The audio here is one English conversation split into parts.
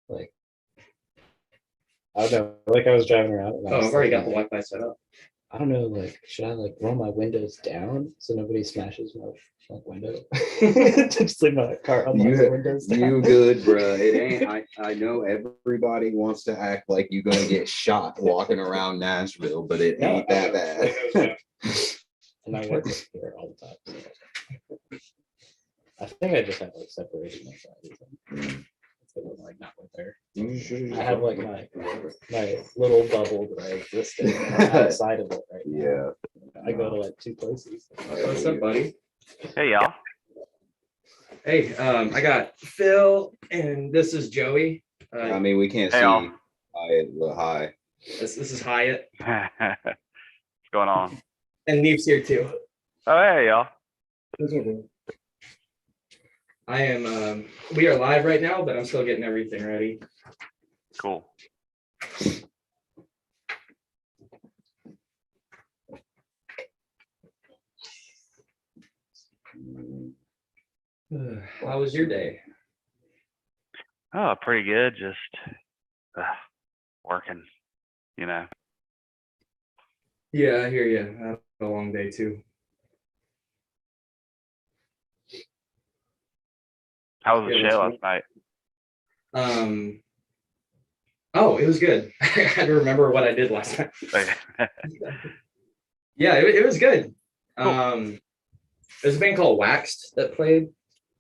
Like, I don't know. Like I was driving around. And I've already got the Wi-Fi set up. I don't know. Like, should I like roll my windows down so nobody smashes my window? Just leave my car on the windows down. You good, bro? It ain't. I know everybody wants to act like you're gonna get shot walking around Nashville, but it ain't that bad. And I work here all the time. So. I think I just have like separation anxiety. Like not with her. I have like my little bubble that I exist in outside of it right now. Yeah. I go to like 2 places. What's up, buddy? Hey, y'all. Hey, I got Phil, and this is Joey. I mean, we can't Hey, see. y'all. Hi. This is Hyatt, What's going on? and Neve's here too. Oh, hey, y'all. I am. We are live right now, but I'm still getting everything ready. Cool. How was your day? Oh, pretty good. Just working, you know. Yeah, I hear you. I had a long day too. How was the Yeah, show that's last night? Oh, it was good. I had to remember what I did last night. Yeah, it was good. Cool. There's a band called Waxed that played.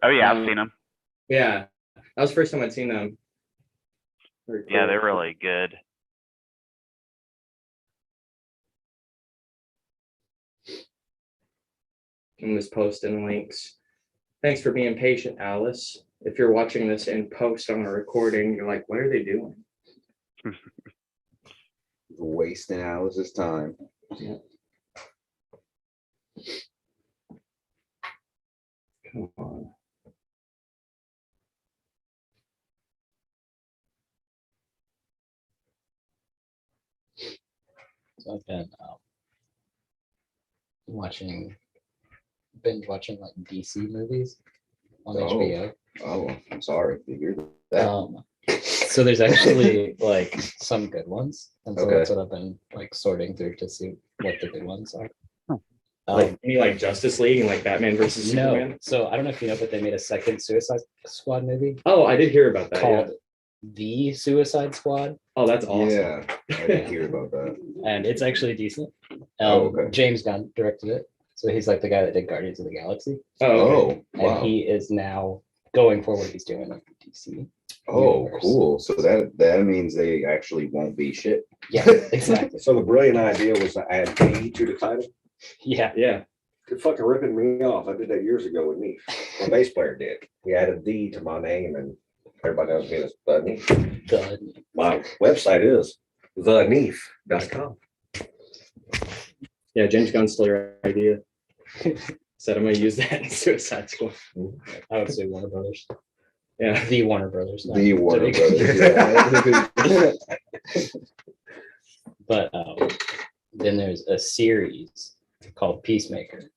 Oh, yeah, I've seen them. Yeah, that was the first time I'd seen them. Very cool. Yeah, they're really good. I'm just posting links. Thanks for being patient, Alice. If you're watching this in post on a recording, you're like, what are they doing? Wasting Alice's time. Yeah. Come on. So I've been binge watching like DC movies on HBO. Oh, I'm sorry to hear that. So there's actually like some good ones, and so Okay. that's what I've been like sorting through to see what the good ones are. Like you mean like Justice League and like Batman versus Superman? No, so I don't know if you know, but they made a second Suicide Squad movie Oh, I did hear about that. called Yeah. The Suicide Squad, Oh, that's awesome. Yeah, I did hear about that. and it's actually decent. Okay. James Gunn directed it, so he's like the guy that did Guardians of the Galaxy, Oh, okay. Oh, wow. and he is now going for what he's doing like DC. Oh, universe. cool. So that means they actually won't be shit. Yeah, exactly. So the brilliant idea was to add D to the title. Yeah, Yeah. It's fucking ripping me off. I did that years ago with Neef. My bass player did. He added D to my name, and everybody knows me as the Neef. good. My website is theneef.com. Yeah, James Gunn stole your idea. Said I'm gonna use that in Suicide Squad. I would say Warner Brothers. Yeah. The Warner Brothers. not The Warner Brothers. Brothers. Yeah. But then there's a series called Peacemaker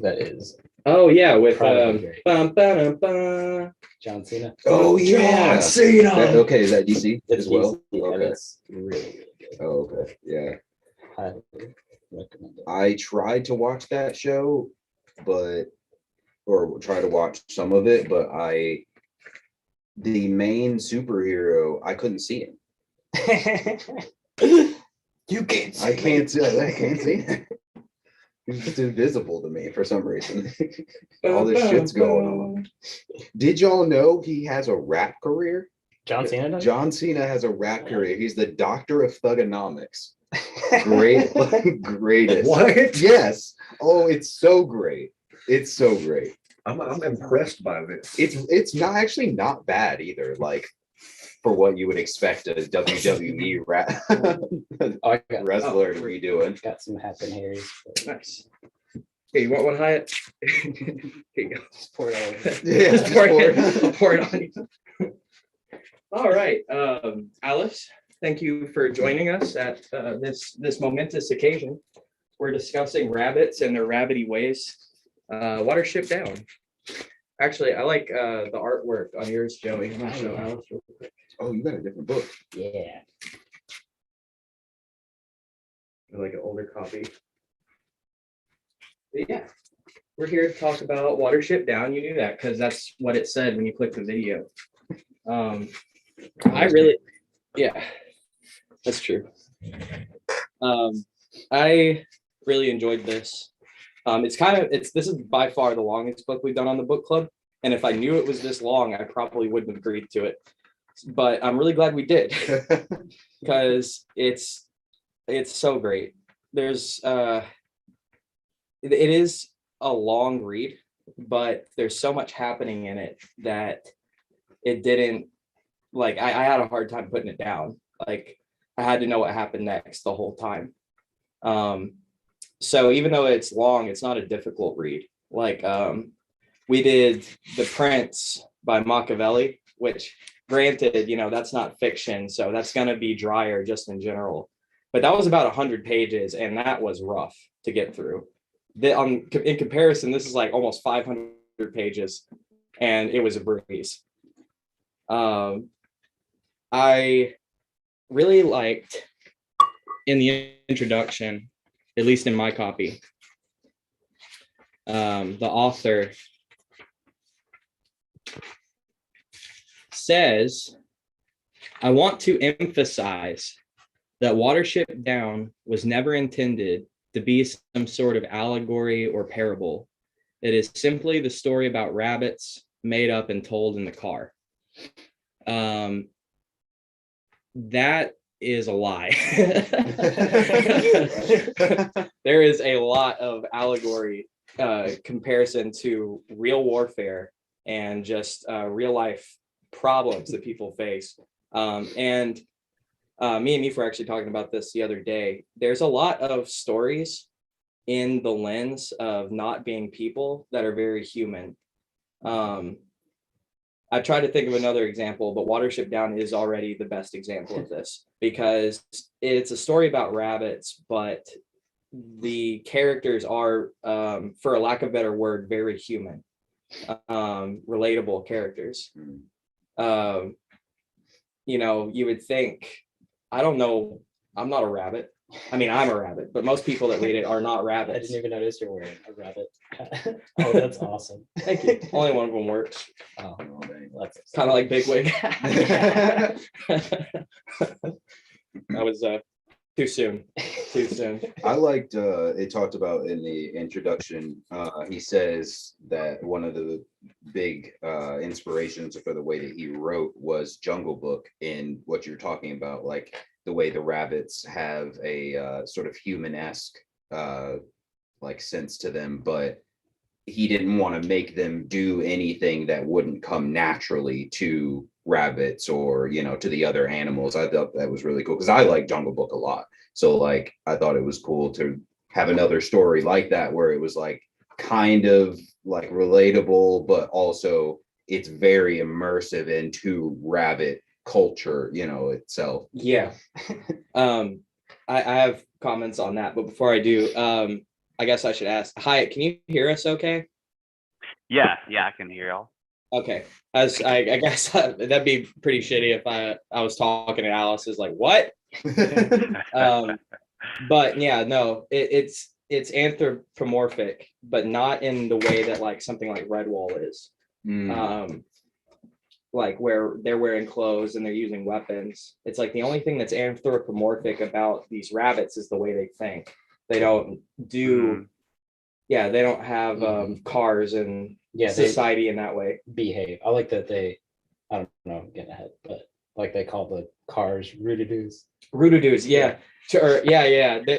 that is Oh yeah, with probably great. bum, ba, bum. John Cena. Oh yeah. John Cena. Okay, is that DC It's as well? DC, and Okay. it's really, really good. Oh, okay. Yeah. Highly recommend it. I tried to watch that show, or try to watch some of it, but the main superhero, I couldn't see him. You can't see I can't see it. He's just invisible to me for some reason. All this shit's going on. Did y'all know he has a rap career? John Cena does? John Cena has a rap career. He's the doctor of thugonomics. Greatest. What? Yes. Oh, it's so great. It's so great. I'm impressed by this. It's not actually not bad either. Like for what you would expect a WWE Oh, I got, wrestler to be doing. got some happen hairs. Nice. Hey, you want one, Hyatt? Here you go. Just pour it all over. Yeah, Just pour just it, I'll pour it on you. All right, Alice, thank you for joining us at this momentous occasion. We're discussing rabbits and their rabbity ways. Watership down. Actually, I like the artwork on yours, Joey. I'm gonna show Alice real quick. Oh, you got a different book. Yeah. Like an older copy. But yeah, we're here to talk about Watership Down. You knew that because that's what it said when you clicked the video. I really, yeah, that's true. I really enjoyed this. This is by far the longest book we've done on the book club. And if I knew it was this long, I probably wouldn't have agreed to it. But I'm really glad we did because it's so great. There's it is a long read, but there's so much happening in it that it didn't like I had a hard time putting it down. Like I had to know what happened next the whole time. So even though it's long, it's not a difficult read. Like we did The Prince by Machiavelli, which granted, that's not fiction, so that's going to be drier just in general. But that was about 100 pages, and that was rough to get through. In comparison, this is like almost 500 pages, and it was a breeze. I really liked in the introduction, at least in my copy, the author says, I want to emphasize that Watership Down was never intended to be some sort of allegory or parable. It is simply the story about rabbits made up and told in the car. That is a lie. There is a lot of allegory comparison to real warfare and just real life problems that people face. And me and Neef were actually talking about this the other day. There's a lot of stories in the lens of not being people that are very human. I tried to think of another example, but Watership Down is already the best example of this because it's a story about rabbits, but the characters are, for a lack of a better word, very human, relatable characters. You would think, I don't know, I'm not a rabbit. I mean, I'm a rabbit, but most people that read it are not I rabbits. didn't even notice you're wearing a rabbit. Oh, that's awesome. Thank you. Only one of them works. Oh, that's Kind of like Bigwig. That was too soon. Too soon. I liked it talked about in the introduction. He says that one of the big inspirations for the way that he wrote was Jungle Book, in what you're talking about, like the way the rabbits have a sort of human-esque like sense to them, but he didn't want to make them do anything that wouldn't come naturally to rabbits or to the other animals. I thought that was really cool because I like Jungle Book a lot. So like I thought it was cool to have another story like that where it was like kind of like relatable, but also it's very immersive into rabbit culture, itself. Yeah. I have comments on that, but before I do, I guess I should ask, Hyatt, can you hear us okay? Yeah, I can hear y'all. Okay. As I guess that'd be pretty shitty if I was talking and Alice is like, what? But yeah, no, it's anthropomorphic, but not in the way that like something like Redwall is. Like where they're wearing clothes and they're using weapons. It's like the only thing that's anthropomorphic about these rabbits is the way they think. They don't do, they don't have cars and society in that way. Behave. I like that I don't know, I'm getting ahead, but like they call the cars rootadoos. Rootadoos, yeah.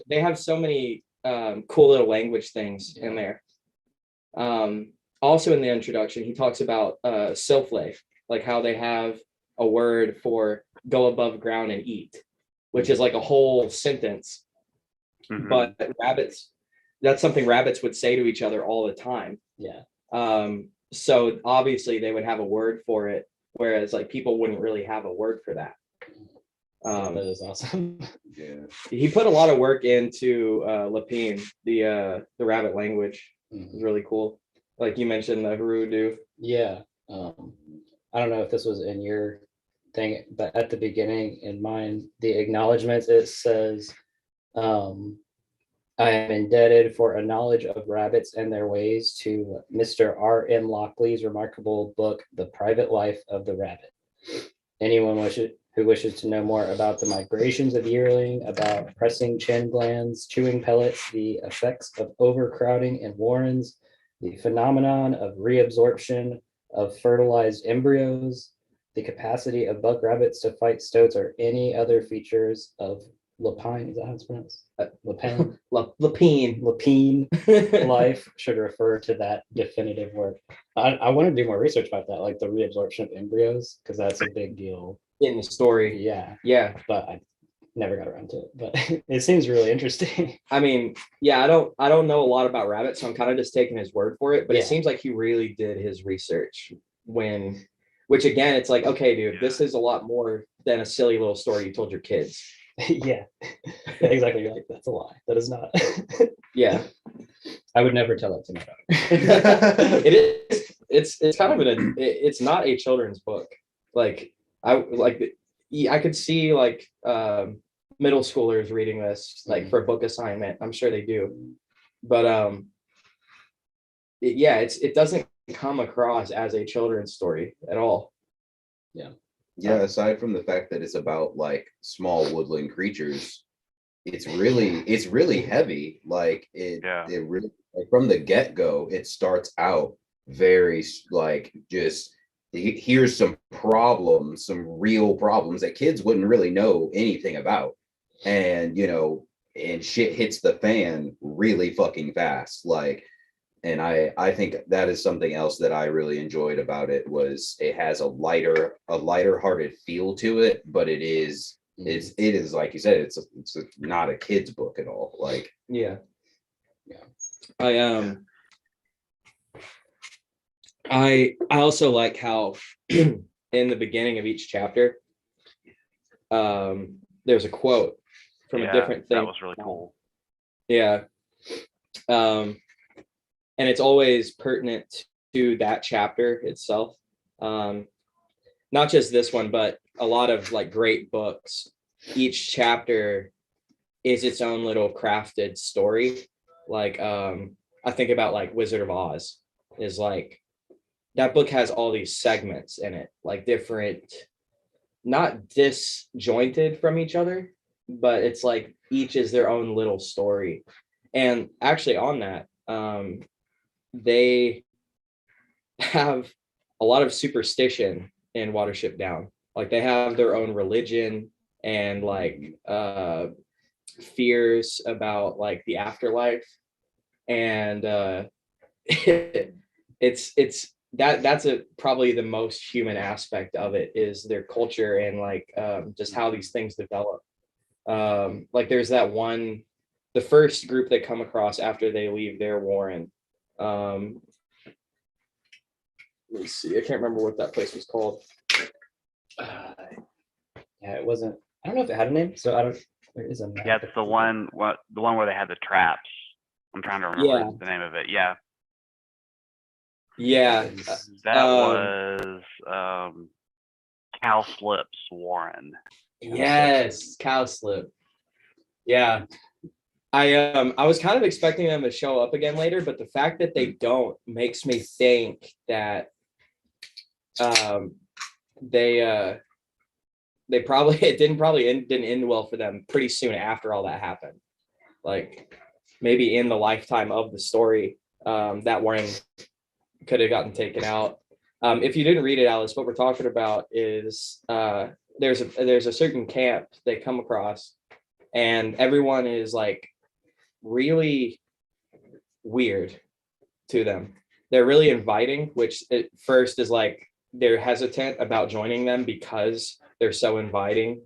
They have so many cool little language things in there. Also in the introduction, he talks about Silflay, like how they have a word for go above ground and eat, which is like a whole sentence. But rabbits, that's something rabbits would say to each other all the time. Yeah. So obviously they would have a word for it, whereas like people wouldn't really have a word for that. That is awesome. Yeah. He put a lot of work into Lapine, the rabbit language. It's really cool. Like you mentioned the Harudu. Yeah. I don't know if this was in your thing, but at the beginning in mine, the acknowledgments, it says, I am indebted for a knowledge of rabbits and their ways to Mr. R.M. Lockley's remarkable book, The Private Life of the Rabbit. Anyone who wishes to know more about the migrations of yearling, about pressing chin glands, chewing pellets, the effects of overcrowding in warrens, the phenomenon of reabsorption of fertilized embryos, the capacity of buck rabbits to fight stoats, or any other features of lapine, is that how it's pronounced? Lapine? Lapine. Lapine life should refer to that definitive work. I want to do more research about that, like the reabsorption of embryos, because that's a big deal. In the story. Yeah, Yeah. but I never got around to it. But it seems really interesting. I mean, yeah, I don't know a lot about rabbits, so I'm kind of just taking his word for it. But Yeah. it seems like he really did his research which again, it's like, okay, dude, this is a lot more than a silly little story you told your kids. Yeah, exactly. You're like, that's a lie. That is not. Yeah. I would never tell it to my daughter. It is. It's kind of it's not a children's book. Like I could see like middle schoolers reading this like for a book assignment. I'm sure they do, but it doesn't come across as a children's story at all. Yeah, aside from the fact that it's about like small woodland creatures, it's really heavy. Like it really, like, from the get-go, it starts out very like just here's some problems, some real problems that kids wouldn't really know anything about. And and shit hits the fan really fucking fast. Like, and I think that is something else that I really enjoyed about it, was it has a lighter hearted feel to it, but it is like you said, it's not a kid's book at all. Like, Yeah. I also like how in the beginning of each chapter there's a quote from a different thing. That was really cool. Yeah. And it's always pertinent to that chapter itself. Not just this one, but a lot of like great books. Each chapter is its own little crafted story. Like I think about like Wizard of Oz is like, that book has all these segments in it, like different, not disjointed from each other, but it's like each is their own little story. And actually on that, they have a lot of superstition in Watership Down. Like they have their own religion and like fears about like the afterlife. And that's probably the most human aspect of it, is their culture and like just how these things develop. Like there's that one, the first group they come across after they leave their warren. Let me see, I can't remember what that place was called. Yeah, it wasn't. I don't know if it had a name. So I don't. There is a map. Yeah, it's the one where they had the traps. I'm trying to remember the name of it. Yeah. Yeah. That was Cowslip's Warren. Yes, Cowslip. Yeah. I was kind of expecting them to show up again later, but the fact that they don't makes me think that they probably didn't end well for them pretty soon after all that happened. Like maybe in the lifetime of the story, that Warren could have gotten taken out. If you didn't read it, Alice, what we're talking about is there's a certain camp they come across, and everyone is like really weird to them. They're really inviting, which at first is like they're hesitant about joining them because they're so inviting.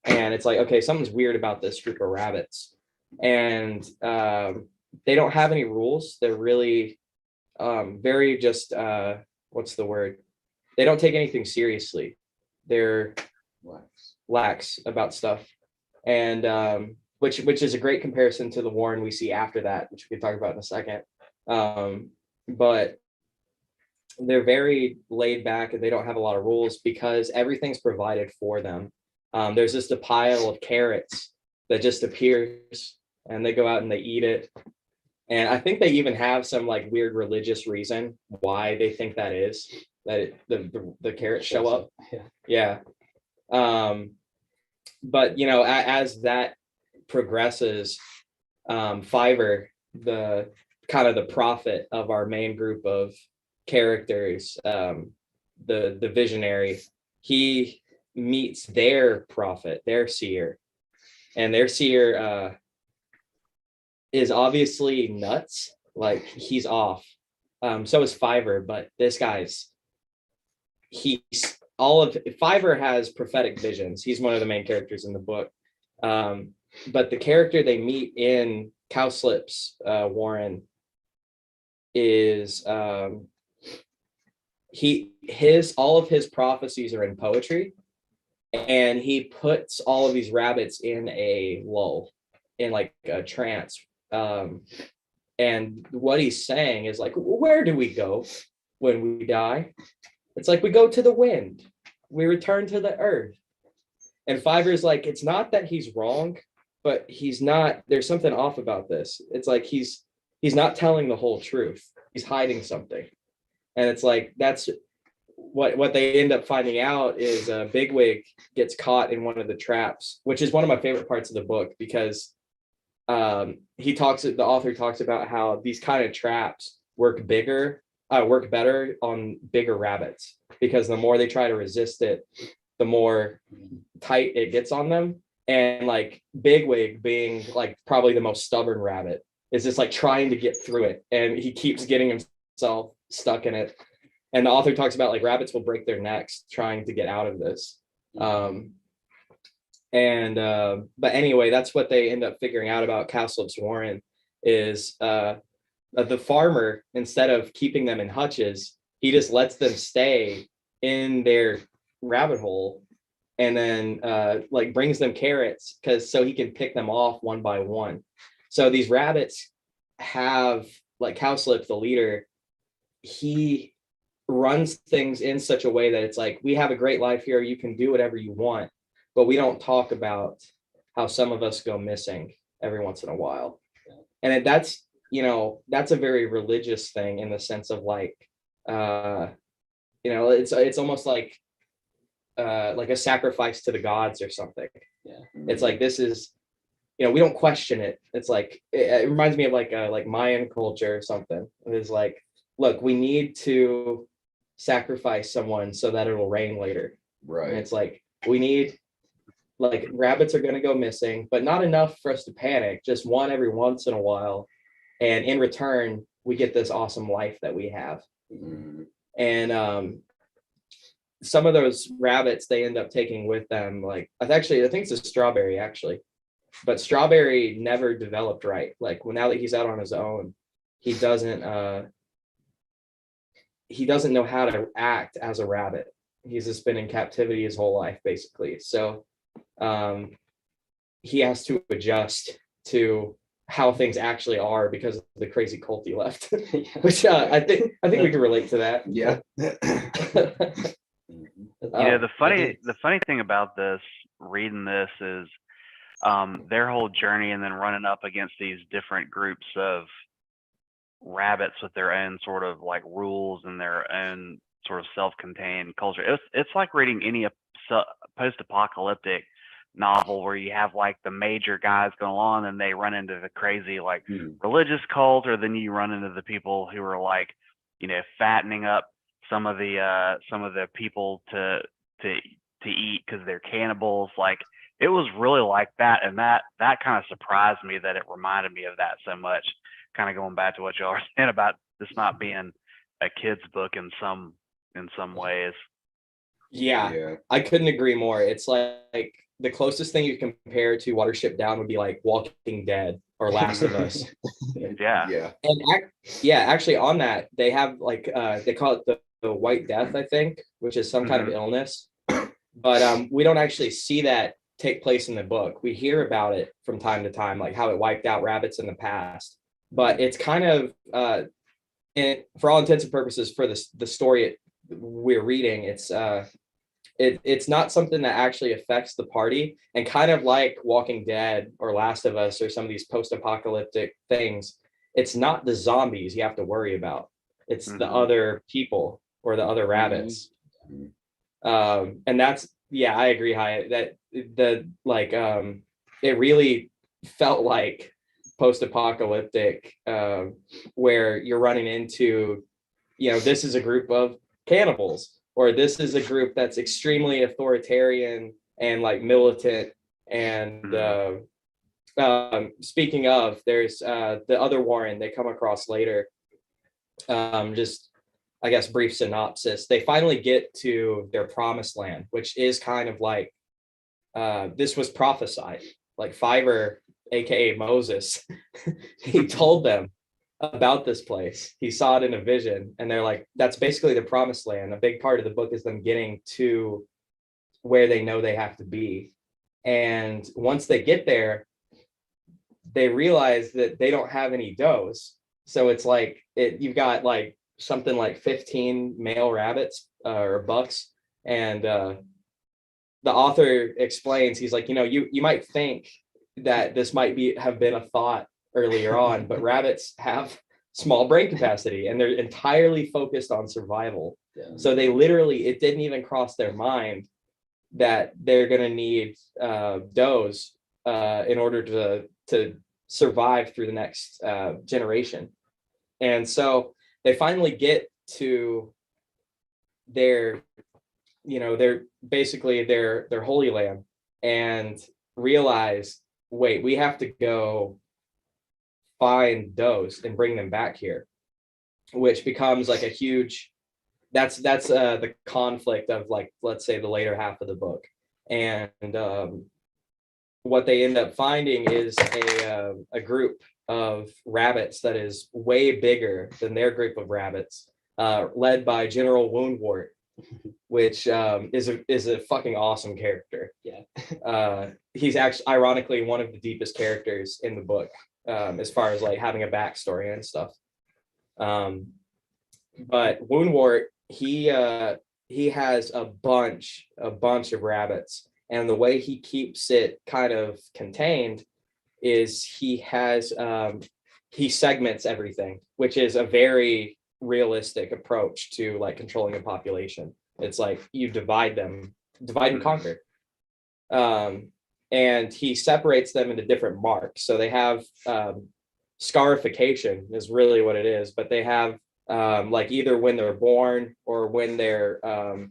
And it's like, okay, something's weird about this group of rabbits. And they don't have any rules. They're really very just, what's the word? They don't take anything seriously. They're lax about stuff. And which is a great comparison to the Warren we see after that, which we can talk about in a second. But they're very laid back and they don't have a lot of rules because everything's provided for them. There's just a pile of carrots that just appears and they go out and they eat it. And I think they even have some like weird religious reason why they think that is, that the carrots show up. Yeah. But you know, as that progresses, Fiverr, the kind of the prophet of our main group of characters, the visionary, he meets their prophet, their seer, and their seer is obviously nuts. Like he's off. So is Fiverr, but this guy's Fiverr has prophetic visions. He's one of the main characters in the book. But the character they meet in Cowslip's Warren is all of his prophecies are in poetry, and he puts all of these rabbits in a lull, in like a trance. And what he's saying is like, where do we go when we die? It's like we go to the wind, we return to the earth. And Fiverr's like, it's not that he's wrong, but there's something off about this. It's like he's not telling the whole truth. He's hiding something. And it's like, that's what they end up finding out is Bigwig gets caught in one of the traps, which is one of my favorite parts of the book, because the author talks about how these kind of traps work better on bigger rabbits, because the more they try to resist it, the more tight it gets on them. And like Bigwig, being like probably the most stubborn rabbit, is just like trying to get through it, and he keeps getting himself stuck in it. And the author talks about like rabbits will break their necks trying to get out of this. But anyway, that's what they end up figuring out about Cowslip's Warren is the farmer, instead of keeping them in hutches, he just lets them stay in their rabbit hole, and then like brings them carrots so he can pick them off one by one. So these rabbits have, like Cowslip, the leader, he runs things in such a way that it's like, we have a great life here, you can do whatever you want, but we don't talk about how some of us go missing every once in a while. And that's a very religious thing, in the sense of like, it's almost like a sacrifice to the gods or something. Yeah. It's like, this is, we don't question it. It's like, it reminds me of like Mayan culture or something. It's like, look, we need to sacrifice someone so that it'll rain later. Right. And it's like, we need, like, rabbits are going to go missing, but not enough for us to panic, just one every once in a while. And in return, we get this awesome life that we have. Mm-hmm. And some of those rabbits they end up taking with them, like, I think it's a Strawberry actually, but Strawberry never developed right. Like, now that he's out on his own, he doesn't know how to act as a rabbit. He's just been in captivity his whole life, basically. So he has to adjust to how things actually are because of the crazy cult he left. Which I think we can relate to that. Yeah. The funny thing about this, reading this, is their whole journey, and then running up against these different groups of rabbits with their own sort of like rules and their own sort of self-contained culture. It's like reading any post-apocalyptic novel where you have like the major guys going along and they run into the crazy like religious cult, or then you run into the people who are like, fattening up some of the people to eat because they're cannibals. Like, it was really like that, and that kind of surprised me that it reminded me of that so much. Kind of going back to what y'all are saying about this not being a kid's book in some ways. Yeah, I couldn't agree more. It's like the closest thing you compare to Watership Down would be like Walking Dead or Last of Us. Yeah. And actually on that, they have like they call it the White Death, I think, which is some kind of illness. But we don't actually see that take place in the book. We hear about it from time to time, like how it wiped out rabbits in the past. But it's kind of and for all intents and purposes, for the story we're reading, it's not something that actually affects the party. And kind of like Walking Dead or Last of Us or some of these post-apocalyptic things, it's not the zombies you have to worry about. It's the other people or the other rabbits. And that's, yeah, I agree, Hyatt, that it really felt like post-apocalyptic, where you're running into, this is a group of cannibals, or this is a group that's extremely authoritarian and like militant. And speaking of, there's the other Warren they come across later. Just, I guess, brief synopsis. They finally get to their promised land, which is kind of like, this was prophesied. Like Fiverr, aka Moses, he told them about this place. He saw it in a vision, and they're like, that's basically the promised land. A big part of the book is them getting to where they know they have to be. And once they get there, they realize that they don't have any does. So it's like you've got like something like 15 male rabbits or bucks. And the author explains, he's like, you might think that this might have been a thought earlier on, but rabbits have small brain capacity and they're entirely focused on survival. Yeah. So they literally, it didn't even cross their mind that they're going to need does in order to survive through the next generation. And so they finally get to their basically their holy land, and realize, wait, we have to go find those and bring them back here, which becomes like a huge, that's the conflict of, like, let's say the later half of the book. And what they end up finding is a group of rabbits that is way bigger than their group of rabbits, led by General Woundwort, which is a fucking awesome character. Yeah. He's actually, ironically, one of the deepest characters in the book, as far as like having a backstory and stuff. But Woundwort, he has a bunch of rabbits, and the way he keeps it kind of contained is he segments everything, which is a very realistic approach to like controlling a population. It's like you divide and conquer. And he separates them into different marks. So they have scarification is really what it is, but they have like either when they're born or when they're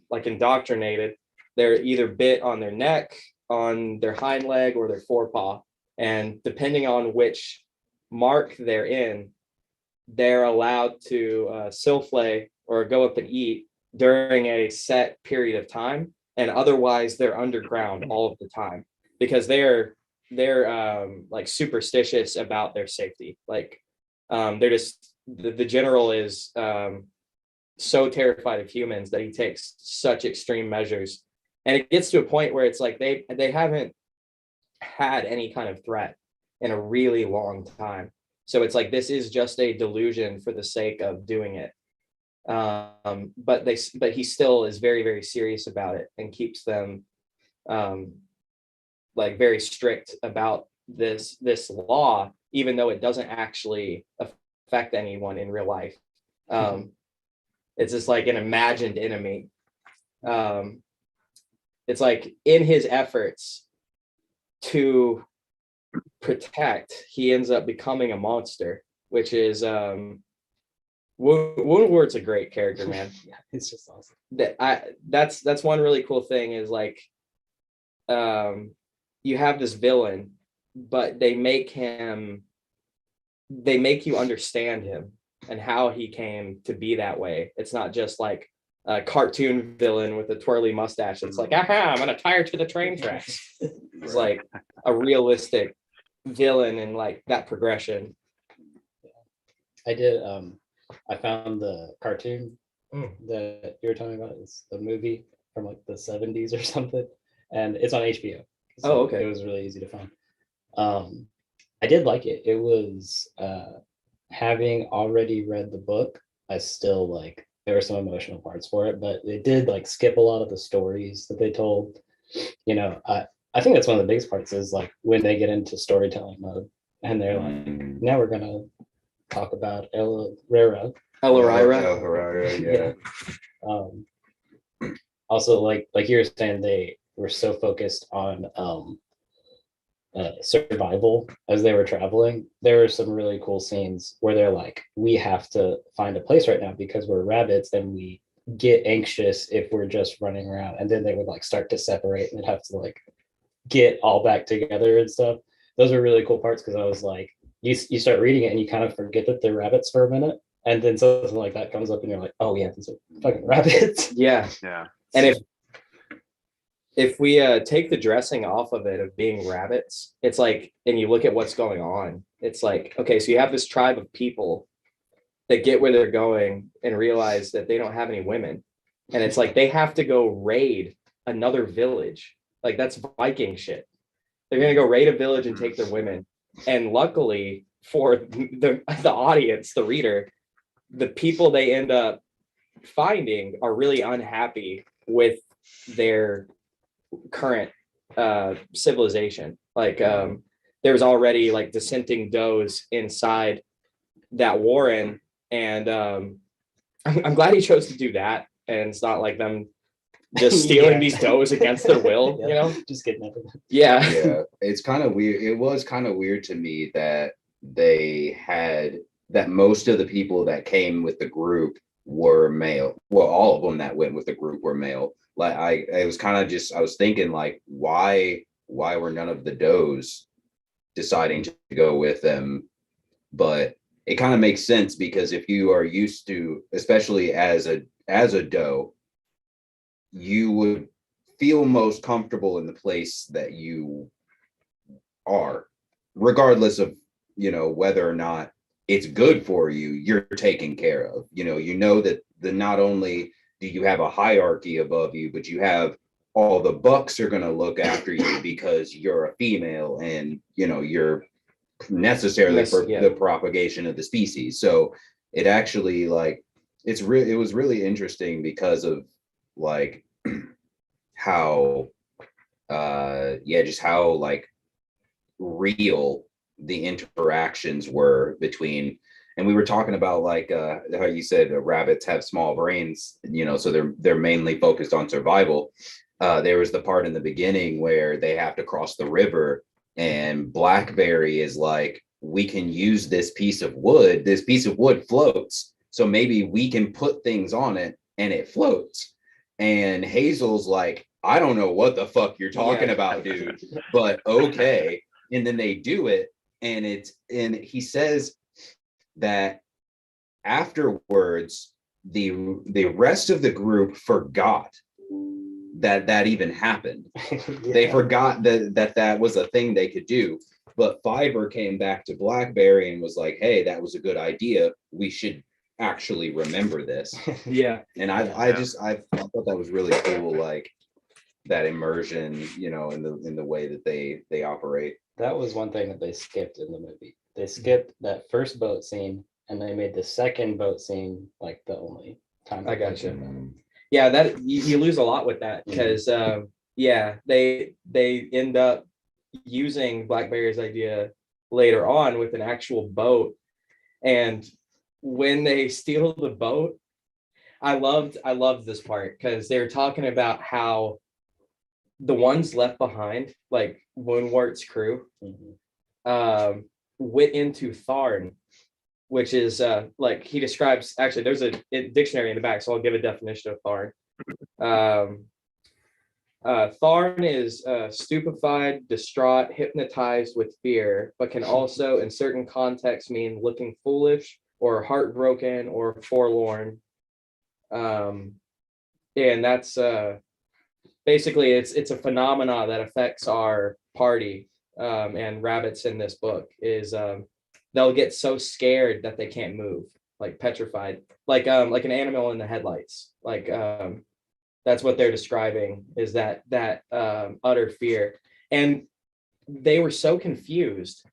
like indoctrinated, they're either bit on their neck, on their hind leg, or their forepaw. And depending on which mark they're in, they're allowed to silflay or go up and eat during a set period of time. And otherwise they're underground all of the time, because they're like superstitious about their safety. Like they're just, the general is so terrified of humans that he takes such extreme measures. And it gets to a point where it's like they haven't had any kind of threat in a really long time. So it's like, this is just a delusion for the sake of doing it. But he still is very, very serious about it, and keeps them like very strict about this law, even though it doesn't actually affect anyone in real life. It's just like an imagined enemy. It's like in his efforts to protect, he ends up becoming a monster, which is Woundwort's a great character, man. Yeah, it's just awesome. That's one really cool thing is like, you have this villain, but they make you understand him and how he came to be that way. It's not just like a cartoon villain with a twirly mustache. It's like, aha, I'm gonna tie her to the train tracks. It's like a realistic villain and like that progression. I did. I found the cartoon that you were talking about. It's the movie from like the 70s or something, and it's on HBO. So Oh, okay. It was really easy to find. I did like it. It was having already read the book. I still like there were some emotional parts for it, but they did like skip a lot of the stories that they told. I think that's one of the biggest parts is like when they get into storytelling mode and they're like, now we're gonna talk about El Rera. Herrera, yeah. Um, also, like you were saying, they were so focused on survival as they were traveling. There were some really cool scenes where they're like, we have to find a place right now because we're rabbits and we get anxious if we're just running around. And then they would like start to separate and they'd have to like get all back together and stuff. Those are really cool parts because I was like, you start reading it and you kind of forget that they're rabbits for a minute. And then something like that comes up and you're like, oh yeah, these are fucking rabbits. Yeah. Yeah. And if we take the dressing off of it of being rabbits, it's like, and you look at what's going on, it's like, okay, so you have this tribe of people that get where they're going and realize that they don't have any women. And it's like they have to go raid another village. Like that's Viking shit. They're gonna go raid a village and take their women. And luckily for the audience, the reader, the people they end up finding are really unhappy with their current civilization. Like there was already like dissenting does inside that warren, and I'm glad he chose to do that, and it's not like them just stealing Yeah. these does against their will. Yeah, You know, just getting it. yeah. Yeah, it's kind of weird. It was kind of weird to me that that most of the people that came with the group were male. Well, all of them that went with the group were male. Like I was kind of just I was thinking like why were none of the does deciding to go with them? But it kind of makes sense because if you are used to, especially as a doe, you would feel most comfortable in the place that you are, regardless of whether or not it's good for you. You're taken care of. You know that not only do you have a hierarchy above you, but you have all the bucks are going to look after you because you're a female and you're necessarily for the propagation of the species. So it actually like it was really interesting because of like how just how like real the interactions were between, and we were talking about like how you said rabbits have small brains, so they're mainly focused on survival. There was the part in the beginning where they have to cross the river and Blackberry is like, we can use this piece of wood floats, so maybe we can put things on it and it floats. And Hazel's like, I don't know what the fuck you're talking about, dude, but okay. And then they do it, and he says that afterwards the rest of the group forgot that even happened. Yeah. They forgot that was a thing they could do. But Fiverr came back to Blackberry and was like, hey, that was a good idea. We should actually remember this. Yeah. And I thought that was really cool, like that immersion, in the way that they operate. That was one thing that they skipped in the movie. They skipped that first boat scene and they made the second boat scene like the only time. I gotcha. Yeah, that you lose a lot with that because they end up using Blackberry's idea later on with an actual boat. And when they steal the boat, I loved this part because they were talking about how the ones left behind, like Woundwart's crew, went into Tharn, which is like he describes. Actually, there's a dictionary in the back, so I'll give a definition of Tharn. Tharn is stupefied, distraught, hypnotized with fear, but can also, in certain contexts, mean looking foolish or heartbroken or forlorn. And that's basically it's a phenomena that affects our party and rabbits in this book is they'll get so scared that they can't move, like petrified, like an animal in the headlights. Like that's what they're describing, is that utter fear. And they were so confused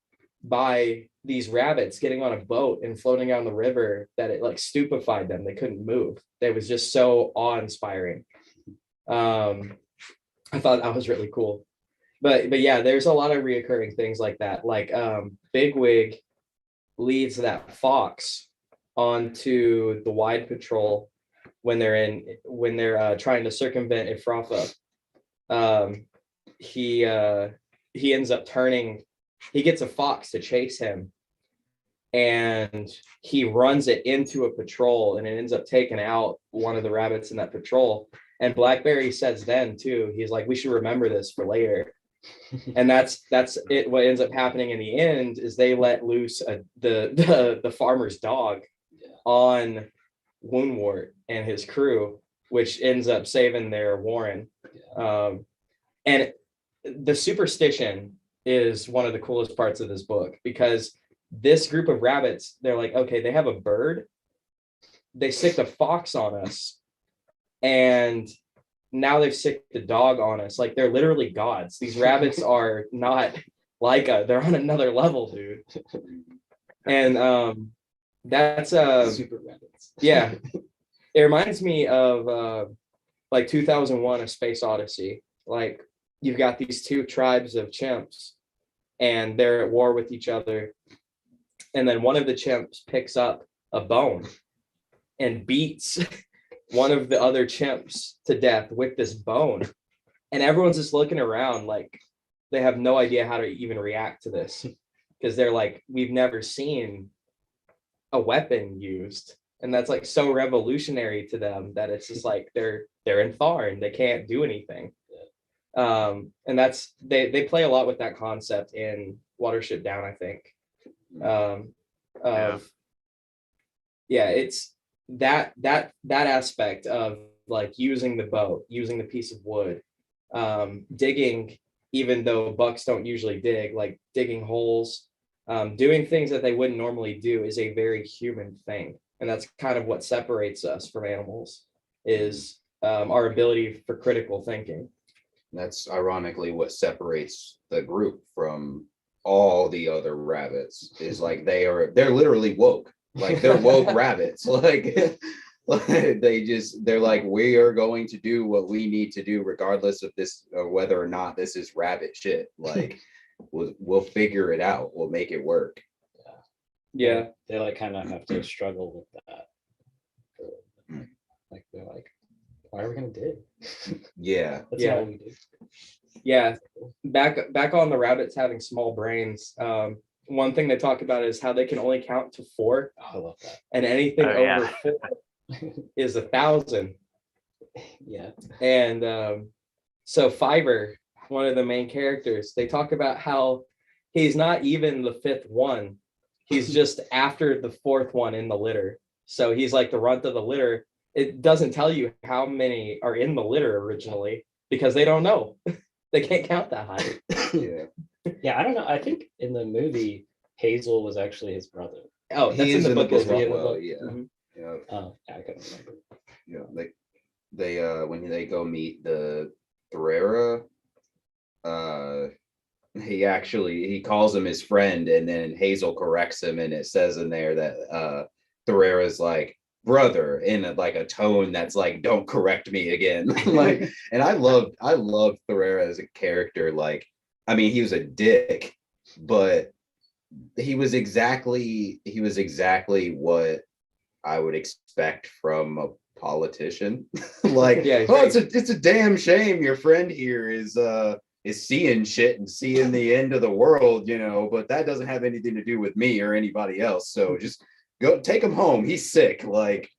by these rabbits getting on a boat and floating down the river that it like stupefied them. They couldn't move. It was just so awe-inspiring. I thought that was really cool. But yeah, there's a lot of reoccurring things like that. Like Bigwig leads that fox onto the wide patrol when they're trying to circumvent Ifrafa. He ends up turning, he gets a fox to chase him, and he runs it into a patrol, and it ends up taking out one of the rabbits in that patrol. And Blackberry says then too, he's like, we should remember this for later. And that's it. What ends up happening in the end is they let loose the farmer's dog on Woundwort and his crew, which ends up saving their warren. And the superstition is one of the coolest parts of this book, because this group of rabbits, they're like, okay, they have a bird, they sicked a fox on us, and now they've sicked the dog on us. Like, they're literally gods. These rabbits are not like they're on another level, dude. And that's Super rabbits. yeah, it reminds me of like 2001 A Space Odyssey. Like, you've got these two tribes of chimps and they're at war with each other, and then one of the chimps picks up a bone and beats one of the other chimps to death with this bone, and everyone's just looking around like they have no idea how to even react to this, because they're like, we've never seen a weapon used, and that's like so revolutionary to them that it's just like they're in Tharn, they can't do anything. And that's they play a lot with that concept in Watership Down, I think. It's that aspect of like using the boat, using the piece of wood, digging, even though bucks don't usually dig, like digging holes, doing things that they wouldn't normally do is a very human thing. And that's kind of what separates us from animals, is our ability for critical thinking. That's ironically what separates the group from all the other rabbits, is like they're literally woke. Like, they're woke rabbits. Like they're like, we are going to do what we need to do regardless of this, or whether or not this is rabbit shit. Like, we'll figure it out. We'll make it work. Yeah. They like kind of have to struggle with that. Like, they're like, why are we gonna dig? Yeah. That's Yeah. not what we do. Yeah. Back on the rabbits having small brains. One thing they talk about is how they can only count to 4, Oh, I love that. and anything Oh, yeah. over 4 is 1,000. Yeah. And so Fiverr, one of the main characters, they talk about how he's not even the 5th one. He's just after the 4th one in the litter. So he's like the runt of the litter. It doesn't tell you how many are in the litter originally, because they don't know. They can't count that high. Yeah. Yeah, I don't know. I think in the movie, Hazel was actually his brother. Oh, that's He in is the book as well. well. Yeah. Mhm. Yeah. Oh, yeah, I couldn't remember. Yeah. They when they go meet the Thorera, he calls him his friend, and then Hazel corrects him, and it says in there that Thorera's like, brother, in a tone that's like, don't correct me again. Like, and I loved Thorera as a character. Like, I mean, he was a dick, but he was exactly what I would expect from a politician. Like, Yeah, oh, it's a damn shame your friend here is seeing shit and seeing the end of the world, but that doesn't have anything to do with me or anybody else. So just go take him home. He's sick. Like,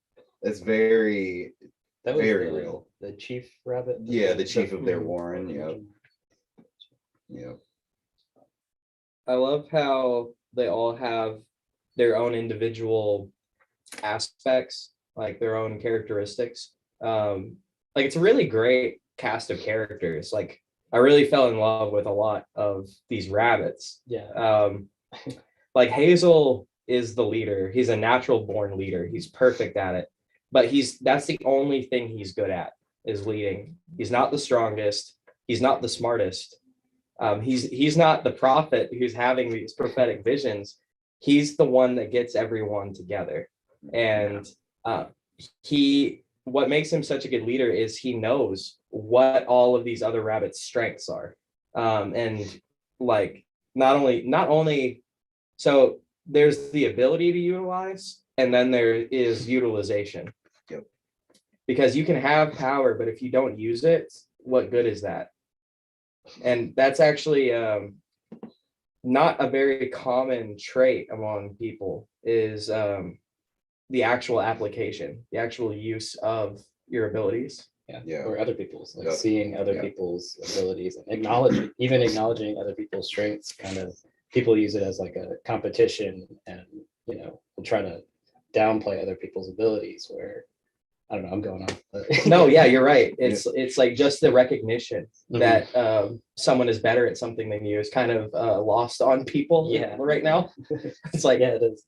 that's very real. The chief rabbit. Yeah, the chief of their warren. Yeah. I love how they all have their own individual aspects, like their own characteristics. Like, it's a really great cast of characters. Like, I really fell in love with a lot of these rabbits. Yeah. Like, Hazel is the leader. He's a natural born leader. He's perfect at it. But that's the only thing he's good at, is leading. He's not the strongest. He's not the smartest. He's not the prophet who's having these prophetic visions. He's the one that gets everyone together. And what makes him such a good leader is he knows what all of these other rabbits' strengths are. And like not only so there's the ability to utilize, and then there is utilization. Yep. Because you can have power, but if you don't use it, what good is that? And that's actually not a very common trait among people, is the actual application, the actual use of your abilities. Yeah. Or other people's, like Yeah. seeing other Yeah. people's abilities and acknowledging other people's strengths. Kind of people use it as like a competition, and will try to downplay other people's abilities. Where I don't know, I'm going on. But No, yeah, you're right. It's like just the recognition Mhm. that someone is better at something than you is kind of lost on people right now. It's like, yeah, it is.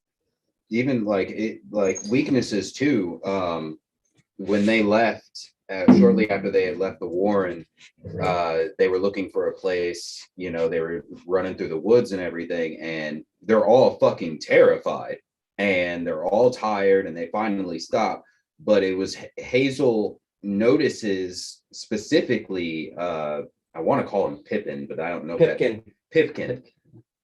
Even like weaknesses too. When they left, shortly after they had left the Warren, they were looking for a place. They were running through the woods and everything, and they're all fucking terrified, and they're all tired, and they finally stop. But it was Hazel notices specifically. I want to call him Pippin, but I don't know. Pipkin.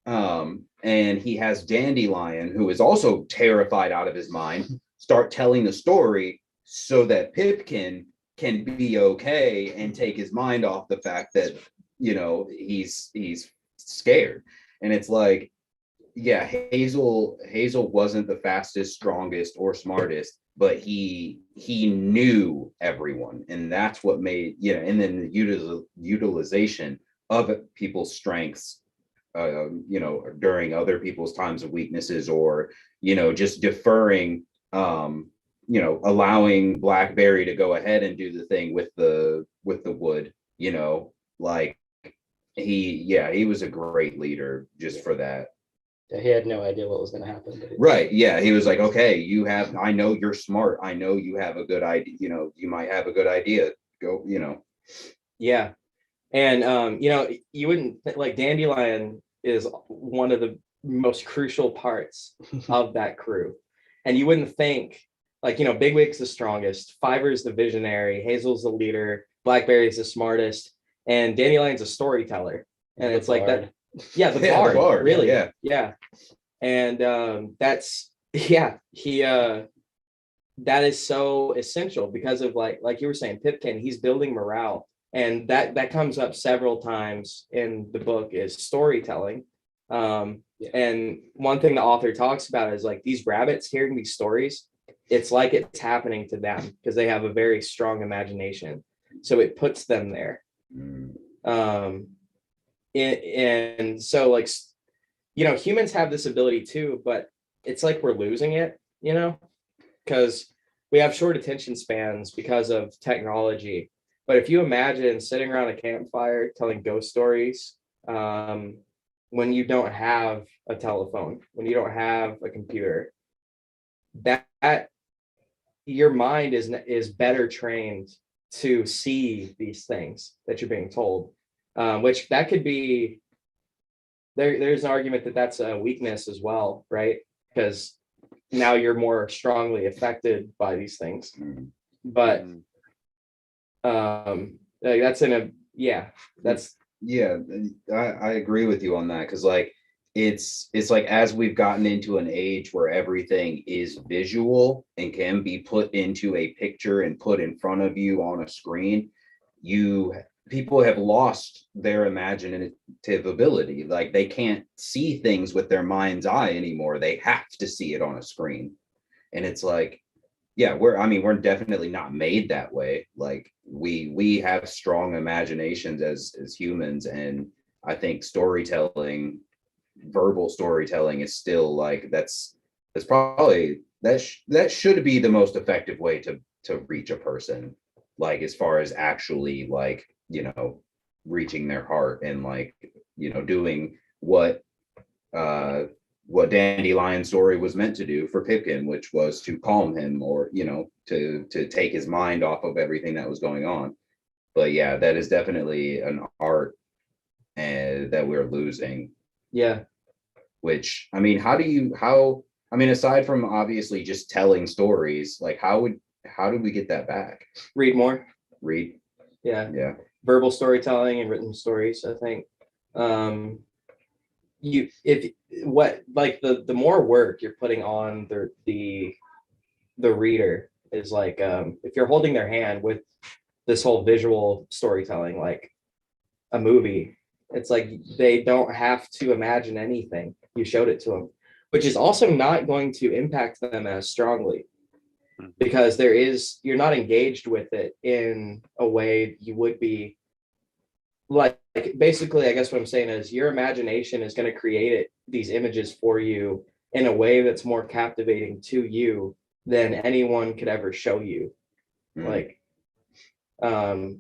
And he has Dandelion, who is also terrified out of his mind, start telling the story so that Pipkin can be okay and take his mind off the fact that he's scared. And it's like, yeah, Hazel wasn't the fastest, strongest, or smartest, but he knew everyone, and that's what made and then the utilization of people's strengths during other people's times of weaknesses, or just deferring, allowing Blackberry to go ahead and do the thing with the wood, like he was a great leader just for that. Yeah, he had no idea what was going to happen. Right. Yeah. He was like, okay, I know you're smart. I know you have a good idea. You might have a good idea. Go, Yeah. And you wouldn't like Dandelion is one of the most crucial parts of that crew. And you wouldn't think, like, Bigwig's the strongest, Fiver's the visionary, Hazel's the leader, Blackberry's the smartest, and Dandelion's a storyteller. And it's like that. Yeah, the bard, really. Yeah. And that's he that is so essential because of like you were saying, Pipkin, he's building morale. And that comes up several times in the book is storytelling. And one thing the author talks about is like these rabbits hearing these stories, it's like it's happening to them because they have a very strong imagination. So it puts them there. And so like, humans have this ability too, but it's like we're losing it, because we have short attention spans because of technology. But if you imagine sitting around a campfire telling ghost stories, when you don't have a telephone, when you don't have a computer, that your mind is better trained to see these things that you're being told, which that could be there's an argument that that's a weakness as well, right? Because now you're more strongly affected by these things. But that's I agree with you on that, because like it's like as we've gotten into an age where everything is visual and can be put into a picture and put in front of you on a screen, people have lost their imaginative ability. Like they can't see things with their mind's eye anymore. They have to see it on a screen. And it's like, yeah, we're definitely not made that way. Like we have strong imaginations as humans. And I think verbal storytelling is still like, that's probably, that should be the most effective way to reach a person. Like, as far as actually like, reaching their heart and like, doing what Dandelion's story was meant to do for Pipkin, which was to calm him, or to take his mind off of everything that was going on. But yeah, that is definitely an art that we're losing. Yeah. Which, I mean, I mean, aside from obviously just telling stories, like how do we get that back? Read more. Read. Yeah. Yeah. Verbal storytelling and written stories, I think. The more work you're putting on the reader is like, if you're holding their hand with this whole visual storytelling, like a movie, it's like they don't have to imagine anything. You showed it to them, which is also not going to impact them as strongly, because you're not engaged with it in a way you would be. Like, basically, I guess what I'm saying is your imagination is going to create these images for you in a way that's more captivating to you than anyone could ever show you. Like, I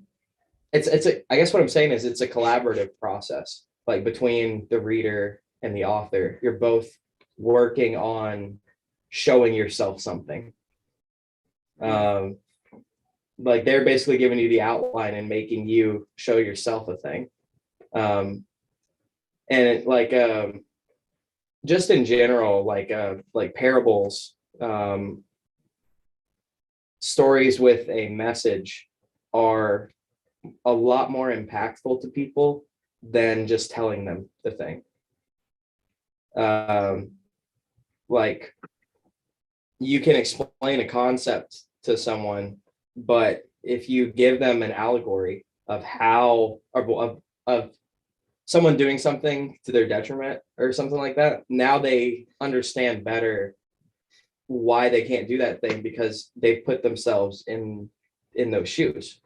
guess what I'm saying is it's a collaborative process, like between the reader and the author. You're both working on showing yourself something. Like they're basically giving you the outline and making you show yourself a thing. Just in general, like parables, stories with a message are a lot more impactful to people than just telling them the thing. Like you can explain a concept to someone, but if you give them an allegory of how of someone doing something to their detriment or something like that, now they understand better why they can't do that thing because they've put themselves in those shoes.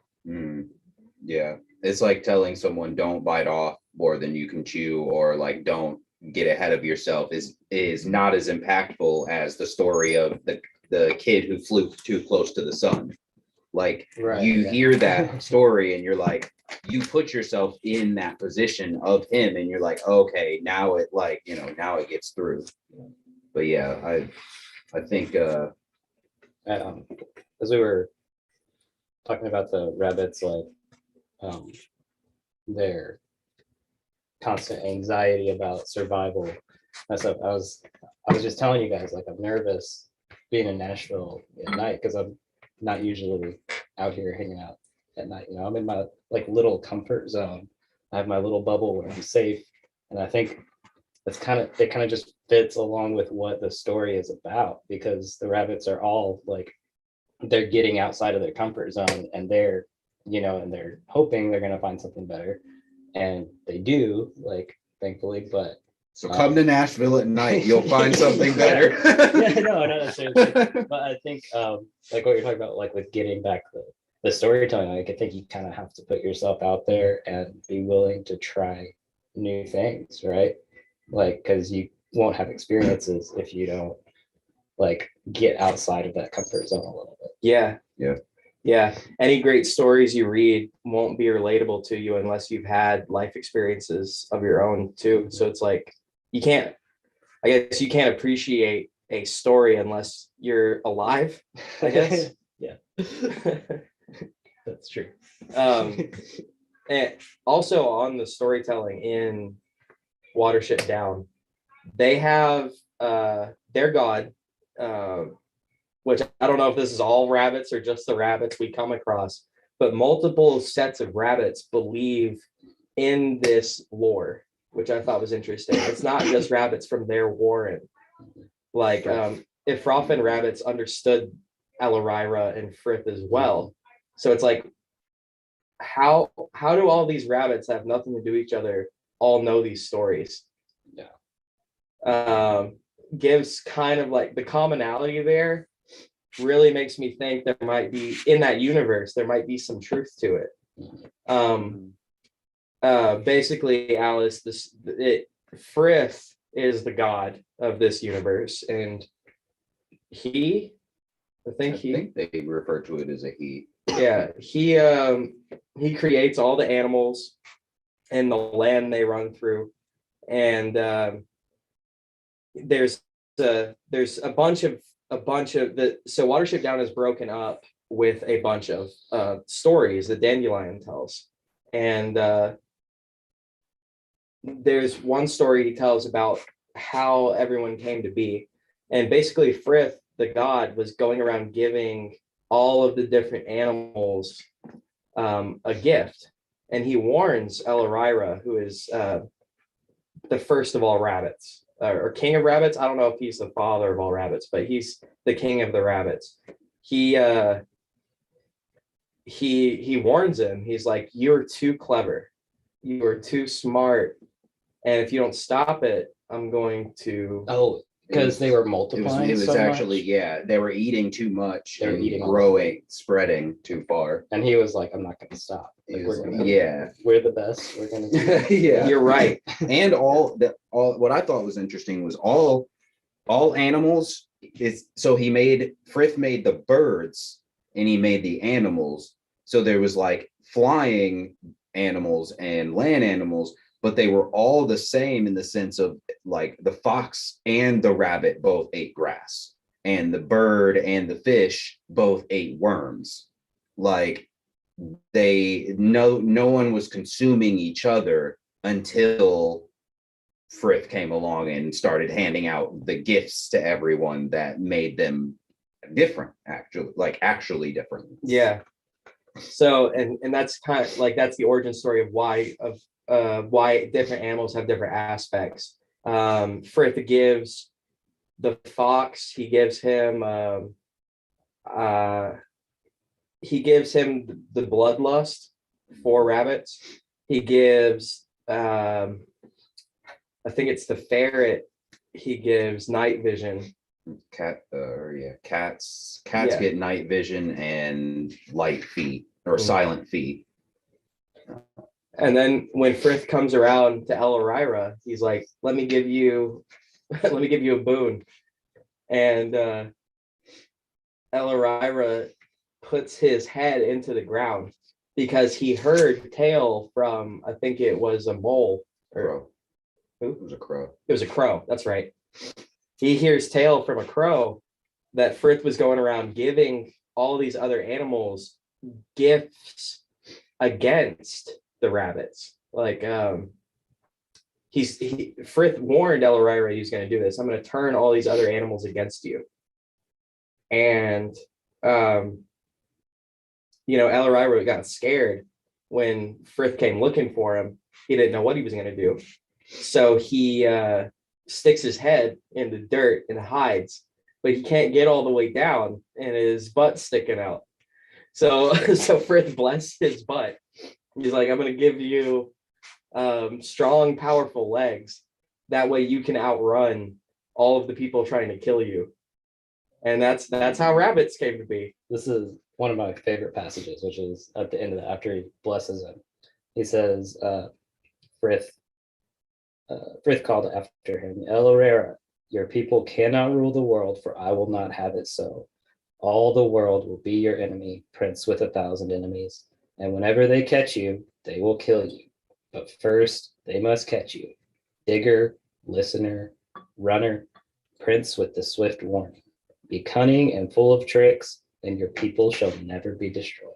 Yeah, it's like telling someone don't bite off more than you can chew, or like don't get ahead of yourself is not as impactful as the story of the kid who flew too close to the sun. Like you hear that story and you're like, you put yourself in that position of him and you're like, okay, now it like, now it gets through. But yeah, I think as we were talking about the rabbits, like their constant anxiety about survival. That's up. I was just telling you guys, like I'm nervous being in Nashville at night because I'm not usually out here hanging out at night. I'm in my like little comfort zone. I have my little bubble where I'm safe, and I think it kind of just fits along with what the story is about, because the rabbits are all like they're getting outside of their comfort zone, and they're hoping they're going to find something better, and they do, like, thankfully. But so come to Nashville at night, you'll find something better. No, not necessarily. But I think like what you're talking about, like with getting back the storytelling, like I think you kind of have to put yourself out there and be willing to try new things, right? Like, because you won't have experiences if you don't like get outside of that comfort zone a little bit. Yeah. Any great stories you read won't be relatable to you unless you've had life experiences of your own too. So it's like you can't appreciate a story unless you're alive, I guess. Yeah. That's true. And also on the storytelling in Watership Down, they have their god, which I don't know if this is all rabbits or just the rabbits we come across, but multiple sets of rabbits believe in this lore, which I thought was interesting. It's not just rabbits from their warren. Like if Froffin rabbits understood Alarira and Frith as well. So it's like, how do all these rabbits have nothing to do with each other all know these stories? Gives kind of like the commonality there really makes me think there might be, in that universe, there might be some truth to it. Basically, Alice, Frith is the god of this universe, and I think they refer to it as a he. Yeah, he creates all the animals and the land they run through, and there's a bunch of so Watership Down is broken up with a bunch of stories that Dandelion tells, and there's one story he tells about how everyone came to be. And basically, Frith, the god, was going around giving all of the different animals a gift. And he warns Elorira, who is the first of all rabbits, or king of rabbits. I don't know if he's the father of all rabbits, but he's the king of the rabbits. He warns him. He's like, "You're too clever. You are too smart. And if you don't stop it, I'm going to." Oh, because they were It was, multiplying it was so actually, much. yeah, they were eating too much They were and eating all growing, spreading too far. And he was like, I'm not gonna stop. He Like, was we're like, gonna, yeah. we're the best. We're gonna do Yeah. You're right. And all what I thought was interesting was all animals is, so Frith made the birds and he made the animals. So there was like flying animals and land animals, but they were all the same in the sense of like the fox and the rabbit both ate grass, and the bird and the fish both ate worms. Like no one was consuming each other until Frith came along and started handing out the gifts to everyone that made them different, actually different. Yeah. So and that's kind of like, that's the origin story of why different animals have different aspects. Frith gives the fox, he gives him the bloodlust for rabbits. He gives I think it's the ferret, he gives night vision. Cats Yeah. get night vision and light feet or silent feet. And then when Frith comes around to Elorira, he's like, let me give you a boon. And Elorira puts his head into the ground because he heard tale from, I think it was a mole or Crow. who? It was a crow. It was a crow. That's right. He hears tale from a crow that Frith was going around giving all these other animals gifts against the rabbits. Like Frith warned Elorira he was going to do this. I'm going to turn all these other animals against you. And Elorira got scared when Frith came looking for him. He didn't know what he was going to do. So he sticks his head in the dirt and hides, but he can't get all the way down and his butt's sticking out. So Frith blessed his butt. He's like, I'm going to give you strong, powerful legs. That way you can outrun all of the people trying to kill you. And that's how rabbits came to be. This is one of my favorite passages, which is at the end of it, after he blesses him. He says, Frith called after him, Elorira, your people cannot rule the world, for I will not have it so. All the world will be your enemy, prince with 1,000 enemies. And whenever they catch you, they will kill you. But first, they must catch you. Digger, listener, runner, prince with the swift warning. Be cunning and full of tricks, and your people shall never be destroyed.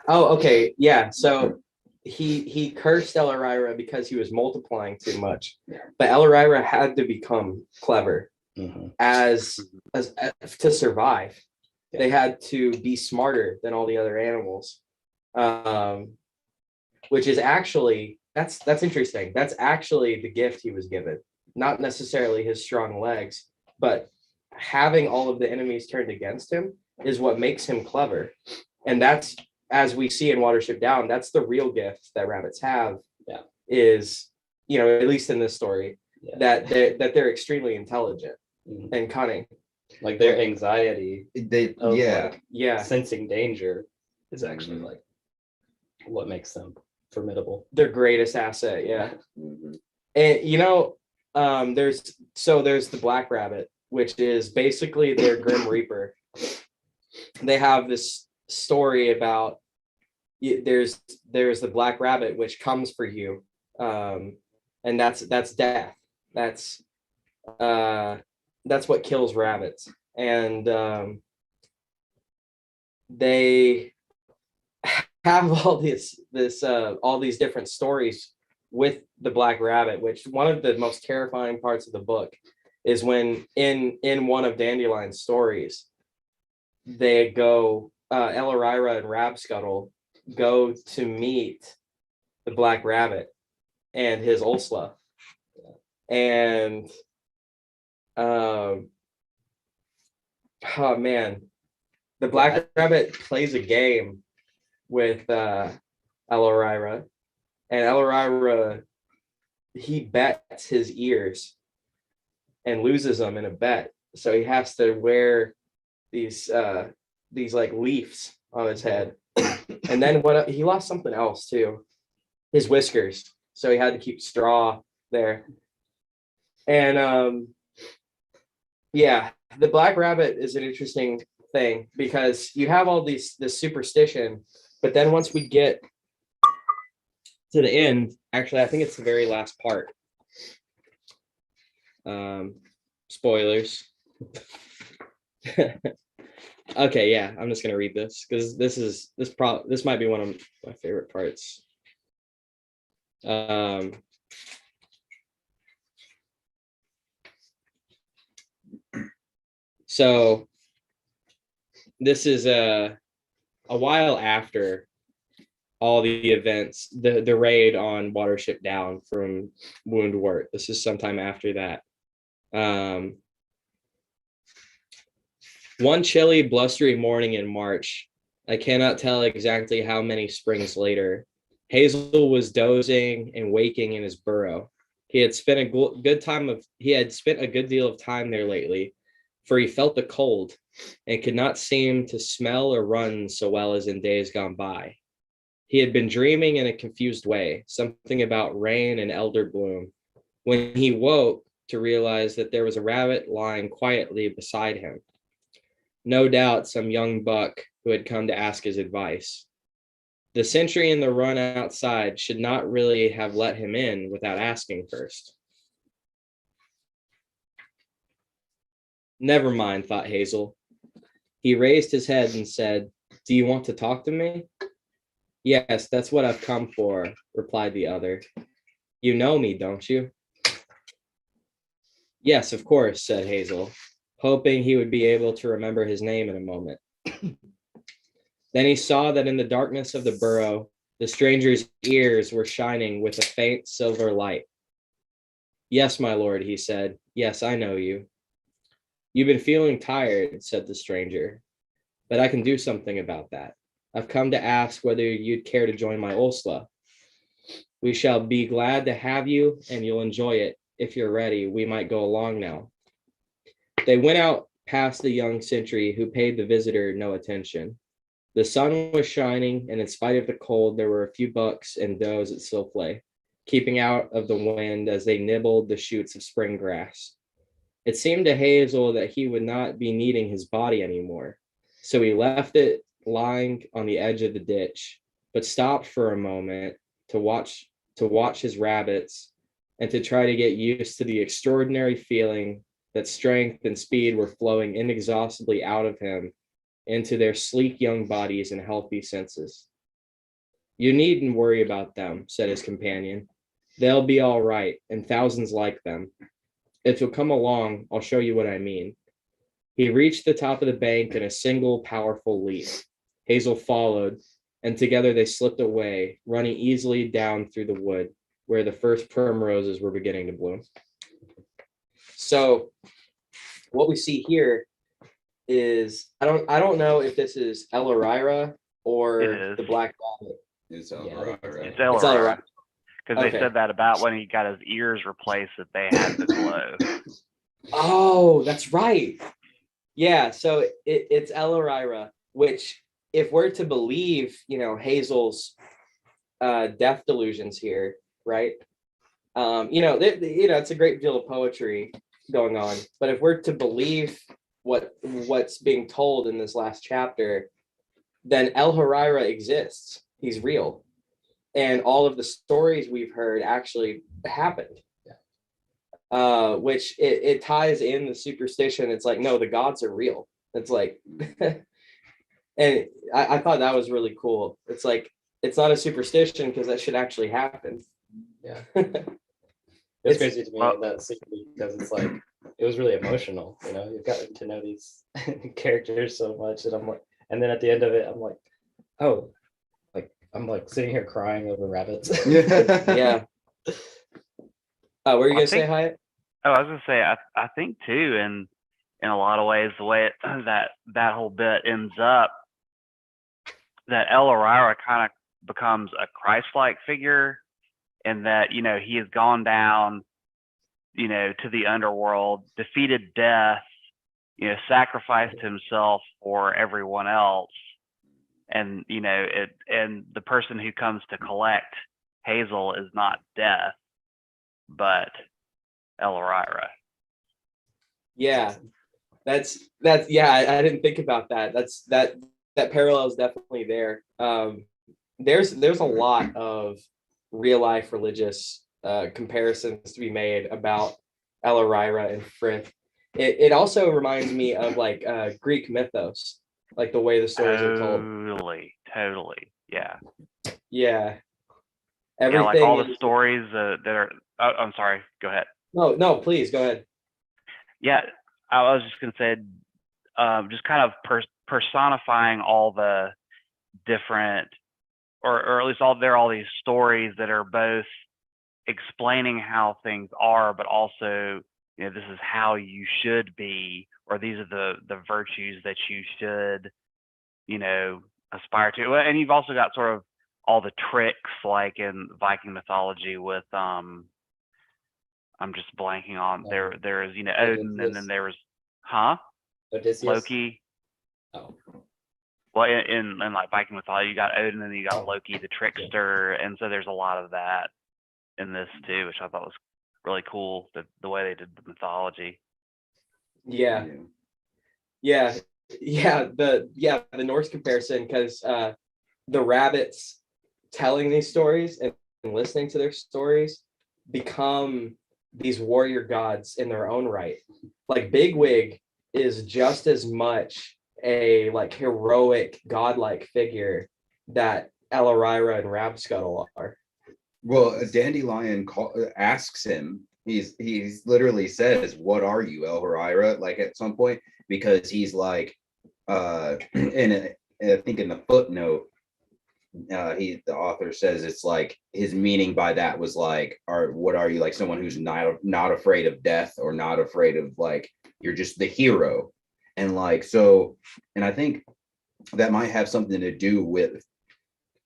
Oh, okay. Yeah. So he cursed Elorira because he was multiplying too much. But Elorira had to become clever as to survive. They had to be smarter than all the other animals. Which is actually, that's interesting. That's actually the gift he was given. Not necessarily his strong legs, but having all of the enemies turned against him is what makes him clever. And that's, as we see in Watership Down, that's the real gift that rabbits have. Yeah. Is, at least in this story, that they're extremely intelligent and cunning. Like their anxiety of sensing danger is actually like what makes them formidable. Their greatest asset. Yeah. Mm-hmm. And there's the black rabbit, which is basically their grim reaper. They have this story about there's the black rabbit which comes for you, and that's death. That's what kills rabbits. And they have all these different stories with the Black Rabbit, which one of the most terrifying parts of the book is when in one of Dandelion's stories, they go, Elorira and Rabscuttle go to meet the Black Rabbit and his Ulsla. And oh man, the Black Rabbit plays a game with Elorira, and Elorira, he bets his ears and loses them in a bet. So he has to wear these like leaves on his head. And then he lost something else too, his whiskers. So he had to keep straw there. And yeah, the Black Rabbit is an interesting thing this superstition, but then once we get to the end, actually, I think it's the very last part. Spoilers. Okay, yeah, I'm just gonna read this because this might be one of my favorite parts. So this is a while after all the events, the raid on Watership down from Woundwort. This is sometime after that. One chilly, blustery morning in March, I cannot tell exactly how many springs later, Hazel was dozing and waking in his burrow. He had spent a good deal of time there lately, for he felt the cold and could not seem to smell or run so well as in days gone by. He had been dreaming in a confused way, something about rain and elder bloom, when he woke to realize that there was a rabbit lying quietly beside him. No doubt some young buck who had come to ask his advice. The sentry in the run outside should not really have let him in without asking first. Never mind, thought Hazel. He raised his head and said, "Do you want to talk to me?" "Yes, that's what I've come for," replied the other. "You know me, don't you?" "Yes, of course," said Hazel, hoping he would be able to remember his name in a moment. Then he saw that in the darkness of the burrow, the stranger's ears were shining with a faint silver light. "Yes, my lord," he said. "Yes, I know you." "You've been feeling tired," said the stranger, "but I can do something about that. I've come to ask whether you'd care to join my Ulsla. We shall be glad to have you, and you'll enjoy it. If you're ready, we might go along now." They went out past the young sentry, who paid the visitor no attention. The sun was shining, and in spite of the cold, there were a few bucks and does at Silplay, keeping out of the wind as they nibbled the shoots of spring grass. It seemed to Hazel that he would not be needing his body anymore, so he left it lying on the edge of the ditch, but stopped for a moment to watch his rabbits and to try to get used to the extraordinary feeling that strength and speed were flowing inexhaustibly out of him into their sleek young bodies and healthy senses. "You needn't worry about them," said his companion. "They'll be all right, and thousands like them. If you'll come along, I'll show you what I mean." He reached the top of the bank in a single powerful leap. Hazel followed, and together they slipped away, running easily down through the wood, where the first primroses were beginning to bloom. So what we see here is, I don't know if this is Elorira or the Black Rabbit. It's Yeah, Elorira. It's It's Elorira. because they Okay. said that about when he got his ears replaced, that they had the glow. Oh, that's right. Yeah, so it's Elorira, which, if we're to believe, Hazel's death delusions here, right? It's a great deal of poetry going on, but if we're to believe what's being told in this last chapter, then Elorira exists. He's real, and all of the stories we've heard actually happened. Which it ties in the superstition. It's like, no, the gods are real. It's like, and I thought that was really cool. It's like, it's not a superstition because that should actually happen. Yeah. It's It's- crazy to me that scene because it's like it was really emotional. You know, you've gotten to know these characters so much, and I'm like, and then at the end of it, I'm like, oh, like I'm like sitting here crying over rabbits. Yeah. What were you I gonna say, think- Hyatt? Oh, I was gonna say, I think too, in a lot of ways, the way that whole bit ends up, that El O'Reilly kind of becomes a Christ-like figure, in that, you know, he has gone down, you know, to the underworld, defeated death, you know, sacrificed himself for everyone else, and you know and the person who comes to collect Hazel is not death, but El O'Reilly. Yeah, that's yeah. I didn't think about that. That parallel is definitely there. There's a lot of real life religious comparisons to be made about Elorira and Frith. It also reminds me of like Greek mythos, like the way the stories are told. Totally, yeah. Yeah, Yeah, like all the is- stories that are. Oh, I'm sorry. Go ahead. No, please go ahead. Yeah, I was just gonna say, just kind of personifying all the different, or at least there are all these stories that are both explaining how things are, but also, you know, this is how you should be, or these are the virtues that you should, you know, aspire to. And you've also got sort of all the tricks, like in Viking mythology with I'm just blanking on there is, you know, Odin, and then there was Odysseus. Loki. Oh, Well, in like Viking mythology, you got Odin, and you got Oh, Loki, the trickster, and so there's a lot of that in this too, which I thought was really cool. The way they did the mythology. Yeah. The Norse comparison, because the rabbits telling these stories and listening to their stories become these warrior gods in their own right. Like Bigwig is just as much a like heroic godlike figure that Elorira and Rabscuttle are. Well, Dandelion asks him. He's literally says, "What are you, El Harira?" Like at some point, because he's like, I think in the footnote, the author says it's like his meaning by that was like, what are you, like someone who's not afraid of death, or not afraid of, like, you're just the hero, and like so, and I think that might have something to do with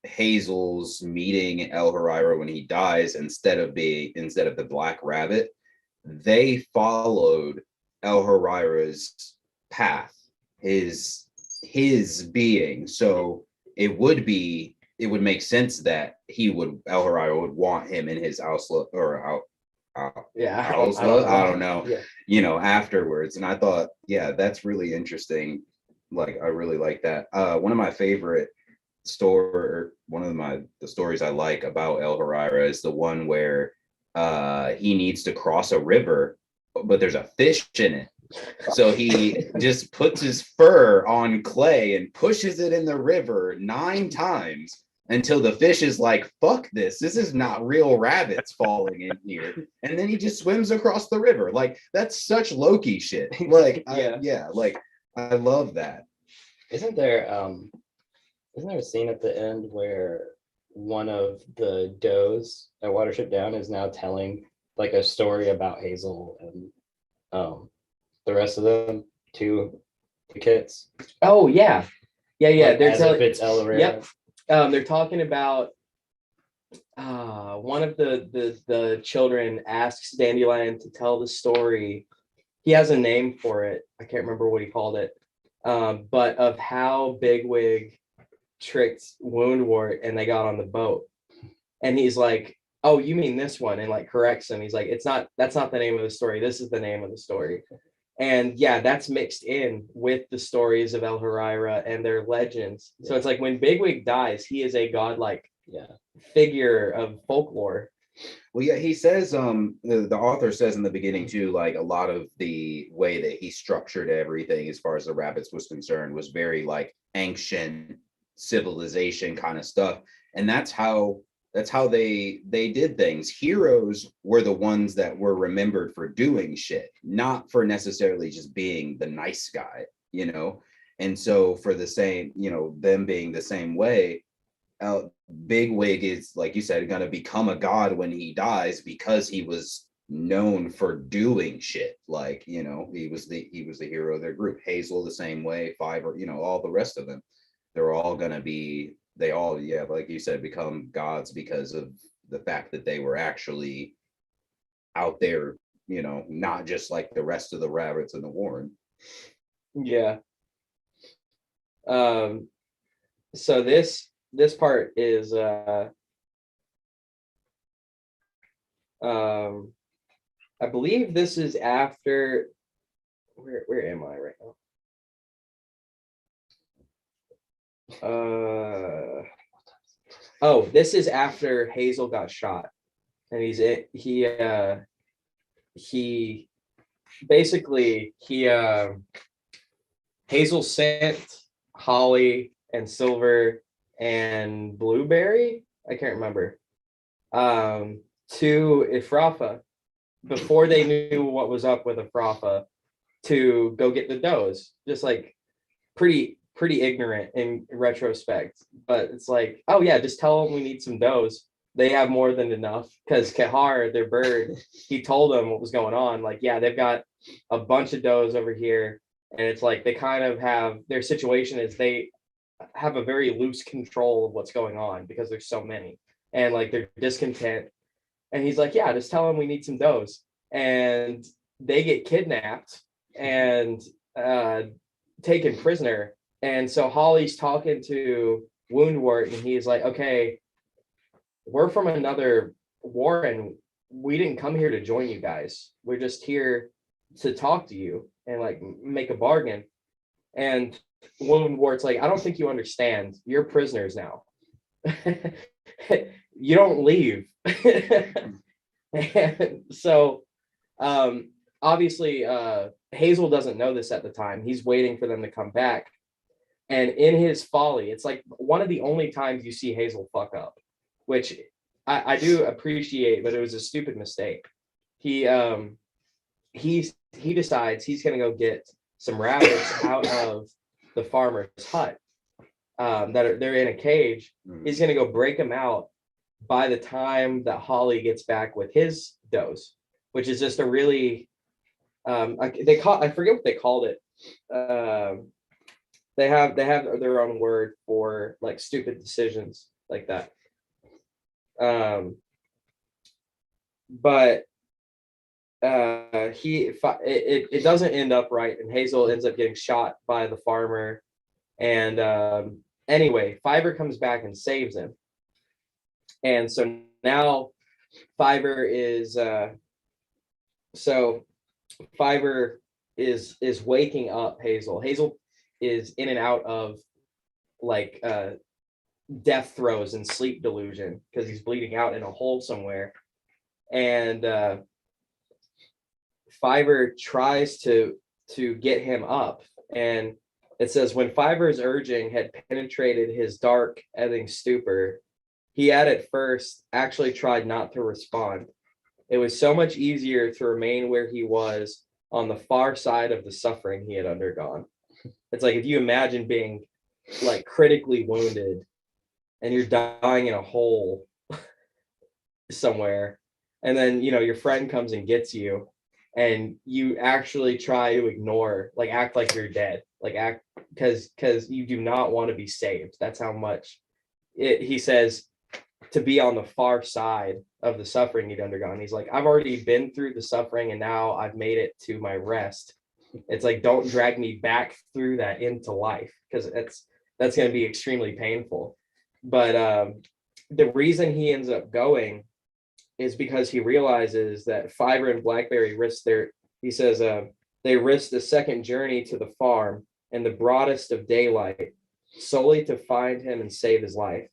Hazel's meeting El Harira when he dies, instead of the Black Rabbit. They followed El Harira's path, his being. So it would make sense that El Harira would want him in his outlet, or outlet, I don't know, Yeah. you know, afterwards. And I thought, yeah, that's really interesting. Like, I really like that. One of my favorite the stories I like about El Harira is the one where he needs to cross a river, but there's a fish in it. So he just puts his fur on clay and pushes it in the river 9 times until the fish is like, fuck this is not real rabbits falling in here. And then he just swims across the river. Like, that's such Loki shit. Like, like, I love that. isn't there a scene at the end where one of the does at Watership Down is now telling like a story about Hazel and the rest of them to the kids? Oh yeah. Like, They're as if it's El Herrera. Yep. They're talking about one of the children asks Dandelion to tell the story. He has a name for it. I can't remember what he called it. But of how Bigwig tricked Woundwort and they got on the boat. And he's like, "Oh, you mean this one?" And like corrects him. He's like, that's not the name of the story. This is the name of the story. And yeah, that's mixed in with the stories of El Harira and their legends. So it's like when Bigwig dies, he is a godlike figure of folklore. Well, yeah, he says, the author says in the beginning too, like a lot of the way that he structured everything as far as the rabbits was concerned was very like ancient civilization kind of stuff. And that's how That's how they did things. Heroes were the ones that were remembered for doing shit, not for necessarily just being the nice guy, you know. And so for the same, you know, them being the same way, Bigwig is, like you said, going to become a god when he dies because he was known for doing shit. Like, you know, he was the hero of their group. Hazel the same way. Fiverr, you know, all the rest of them, they're all going to be, they all, yeah, like you said, become gods because of the fact that they were actually out there, you know, not just like the rest of the rabbits in the warren. Yeah. So this part is I believe this is after, where am I right now? Oh, this is after Hazel got shot, and he basically Hazel sent Holly and Silver and Blueberry, I can't remember, to Ifrafa before they knew what was up with Ifrafa, to go get the does. Just like pretty ignorant in retrospect, but it's like, oh yeah, just tell them we need some does. They have more than enough, because Kahar, their bird, he told them what was going on. Like, yeah, they've got a bunch of does over here, and it's like they kind of have, their situation is they have a very loose control of what's going on because there's so many, and like they're discontent. And he's like, yeah, just tell them we need some does. And they get kidnapped and taken prisoner. And so Holly's talking to Woundwort, and he's like, okay, we're from another warren. We didn't come here to join you guys. We're just here to talk to you and like make a bargain. And Woundwort's like, I don't think you understand. You're prisoners now. You don't leave. And so obviously Hazel doesn't know this at the time. He's waiting for them to come back. And in his folly, it's like one of the only times you see Hazel fuck up, which I do appreciate, but it was a stupid mistake. He decides he's gonna go get some rabbits out of the farmer's hut they're in a cage. He's gonna go break them out by the time that Holly gets back with his does, which is just a really I forget what they called it. They have their own word for like stupid decisions like that. But it doesn't end up right, and Hazel ends up getting shot by the farmer. And anyway, Fiverr comes back and saves him. And so now Fiverr is waking up Hazel. Hazel is in and out of like death throes and sleep delusion because he's bleeding out in a hole somewhere. And Fiverr tries to get him up, and it says when Fiverr's urging had penetrated his dark, ebbing stupor, he had at first actually tried not to respond. It was so much easier to remain where he was on the far side of the suffering he had undergone. It's like if you imagine being like critically wounded and you're dying in a hole somewhere, and then your friend comes and gets you, and you actually try to ignore, like act like you're dead, like act because you do not want to be saved. That's how much he says to be on the far side of the suffering he'd undergone. He's like, I've already been through the suffering and now I've made it to my rest. It's like, don't drag me back through that into life, because that's going to be extremely painful. But the reason he ends up going is because he realizes that Fiverr and Blackberry risked they risked a second journey to the farm in the broadest of daylight solely to find him and save his life.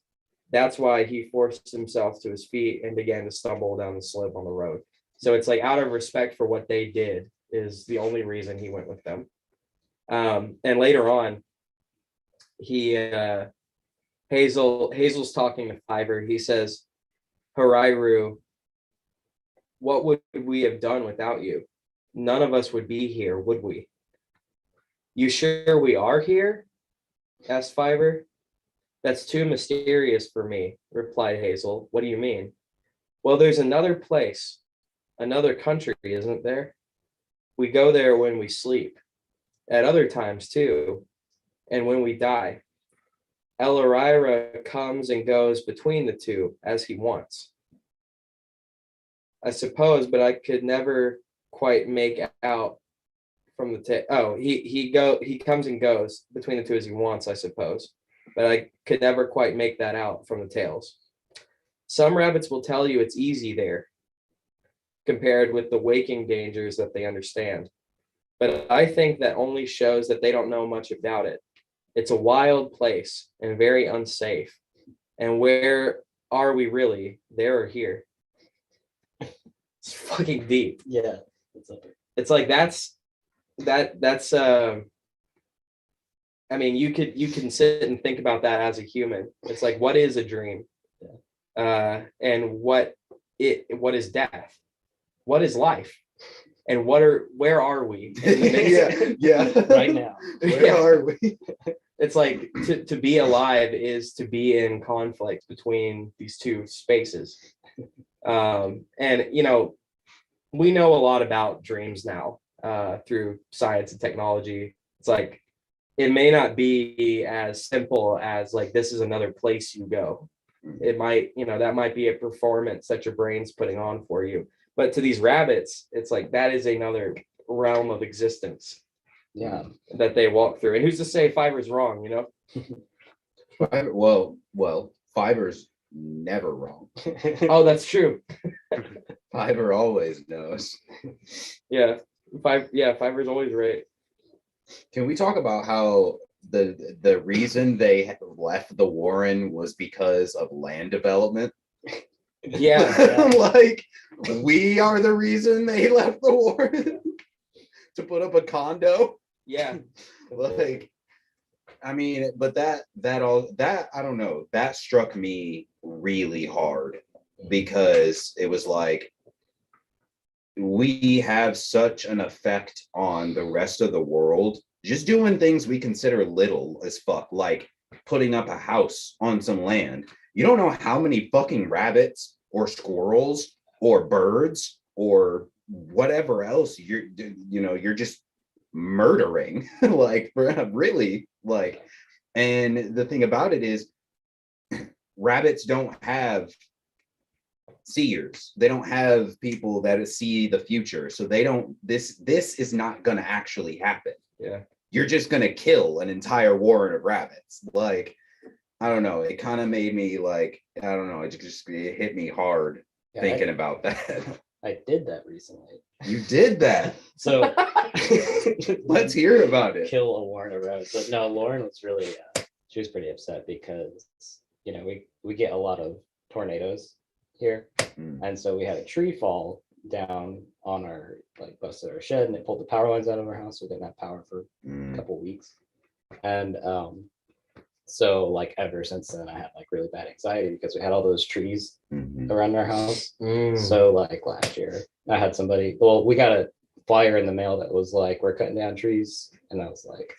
That's why he forced himself to his feet and began to stumble down the slope on the road. So it's like out of respect for what they did is the only reason he went with them. And later on, Hazel's talking to Fiverr. He says, Harairu, what would we have done without you? None of us would be here, would we? You sure we are here? Asked Fiverr. That's too mysterious for me, replied Hazel. What do you mean? Well, there's another place, another country, isn't there? We go there when we sleep, at other times too, and when we die. Elorira comes and goes between the two as he wants. I suppose, but I could never quite make out from the he comes and goes between the two as he wants, I suppose, but I could never quite make that out from the tales. Some rabbits will tell you it's easy there, compared with the waking dangers that they understand. But I think that only shows that they don't know much about it. It's a wild place and very unsafe. And where are we really? There or here? It's fucking deep. Yeah. It's like that's I mean, you can sit and think about that as a human. It's like, what is a dream? And what is death? What is life? And where are we? Yeah. Right now. Where are we? It's like to be alive is to be in conflict between these two spaces. And we know a lot about dreams now through science and technology. It's like it may not be as simple as like this is another place you go. It might, that might be a performance that your brain's putting on for you. But to these rabbits, it's like that is another realm of existence. Yeah. That they walk through. And who's to say Fiverr's wrong, Well, Fiverr's never wrong. Oh, that's true. Fiverr always knows. Yeah. Fiverr's always right. Can we talk about how the reason they left the Warren was because of land development? Yeah. Like we are the reason they left the Warren to put up a condo. Yeah. Like, I mean, but that I don't know, that struck me really hard because it was like we have such an effect on the rest of the world just doing things we consider little as fuck, like putting up a house on some land. You don't know how many fucking rabbits or squirrels or birds or whatever else you're just murdering. Like, really, like, and the thing about it is rabbits don't have seers. They don't have people that see the future. So they don't, this is not going to actually happen. Yeah. You're just going to kill an entire warren of rabbits. Like, I don't know. It kind of made me like, I don't know. It hit me hard thinking about that. I did that recently. You did that. So let's hear about it. Kill a Warren of rabbits. But no, Lauren was really, she was pretty upset because, we get a lot of tornadoes here. And so we had a tree fall down on our, like, busted our shed, and it pulled the power lines out of our house. We didn't have power for a couple weeks. And so like ever since then, I had like really bad anxiety because we had all those trees around our house. So like last year, I had we got a flyer in the mail that was like, we're cutting down trees. And I was like,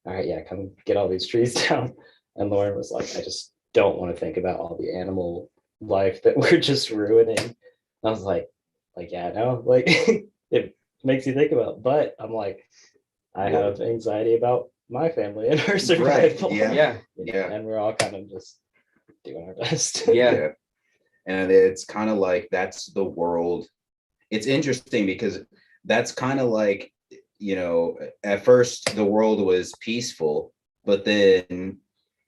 all right, yeah, come get all these trees down. And Lauren was like, I just don't want to think about all the animal life that we're just ruining. I was like, yeah, no, like it makes you think about, but I'm like, I have anxiety about my family and our survival. Right. Yeah. And we're all kind of just doing our best. Yeah. And it's kind of like, that's the world. It's interesting because that's kind of like, at first the world was peaceful, but then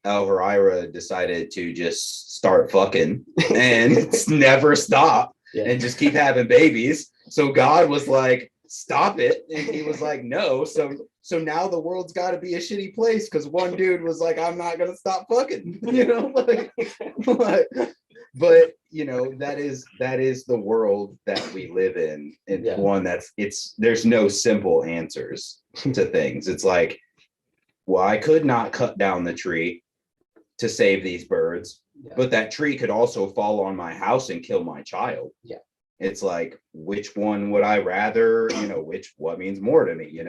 Elvira decided to just start fucking and never stop and just keep having babies. So God was like, stop it. And he was like, no. So now the world's got to be a shitty place because one dude was like, I'm not going to stop fucking, but that is the world that we live in. It's one there's no simple answers to things. It's like, well, I could not cut down the tree to save these birds, but that tree could also fall on my house and kill my child. Yeah. It's like, which one would I rather, what means more to me,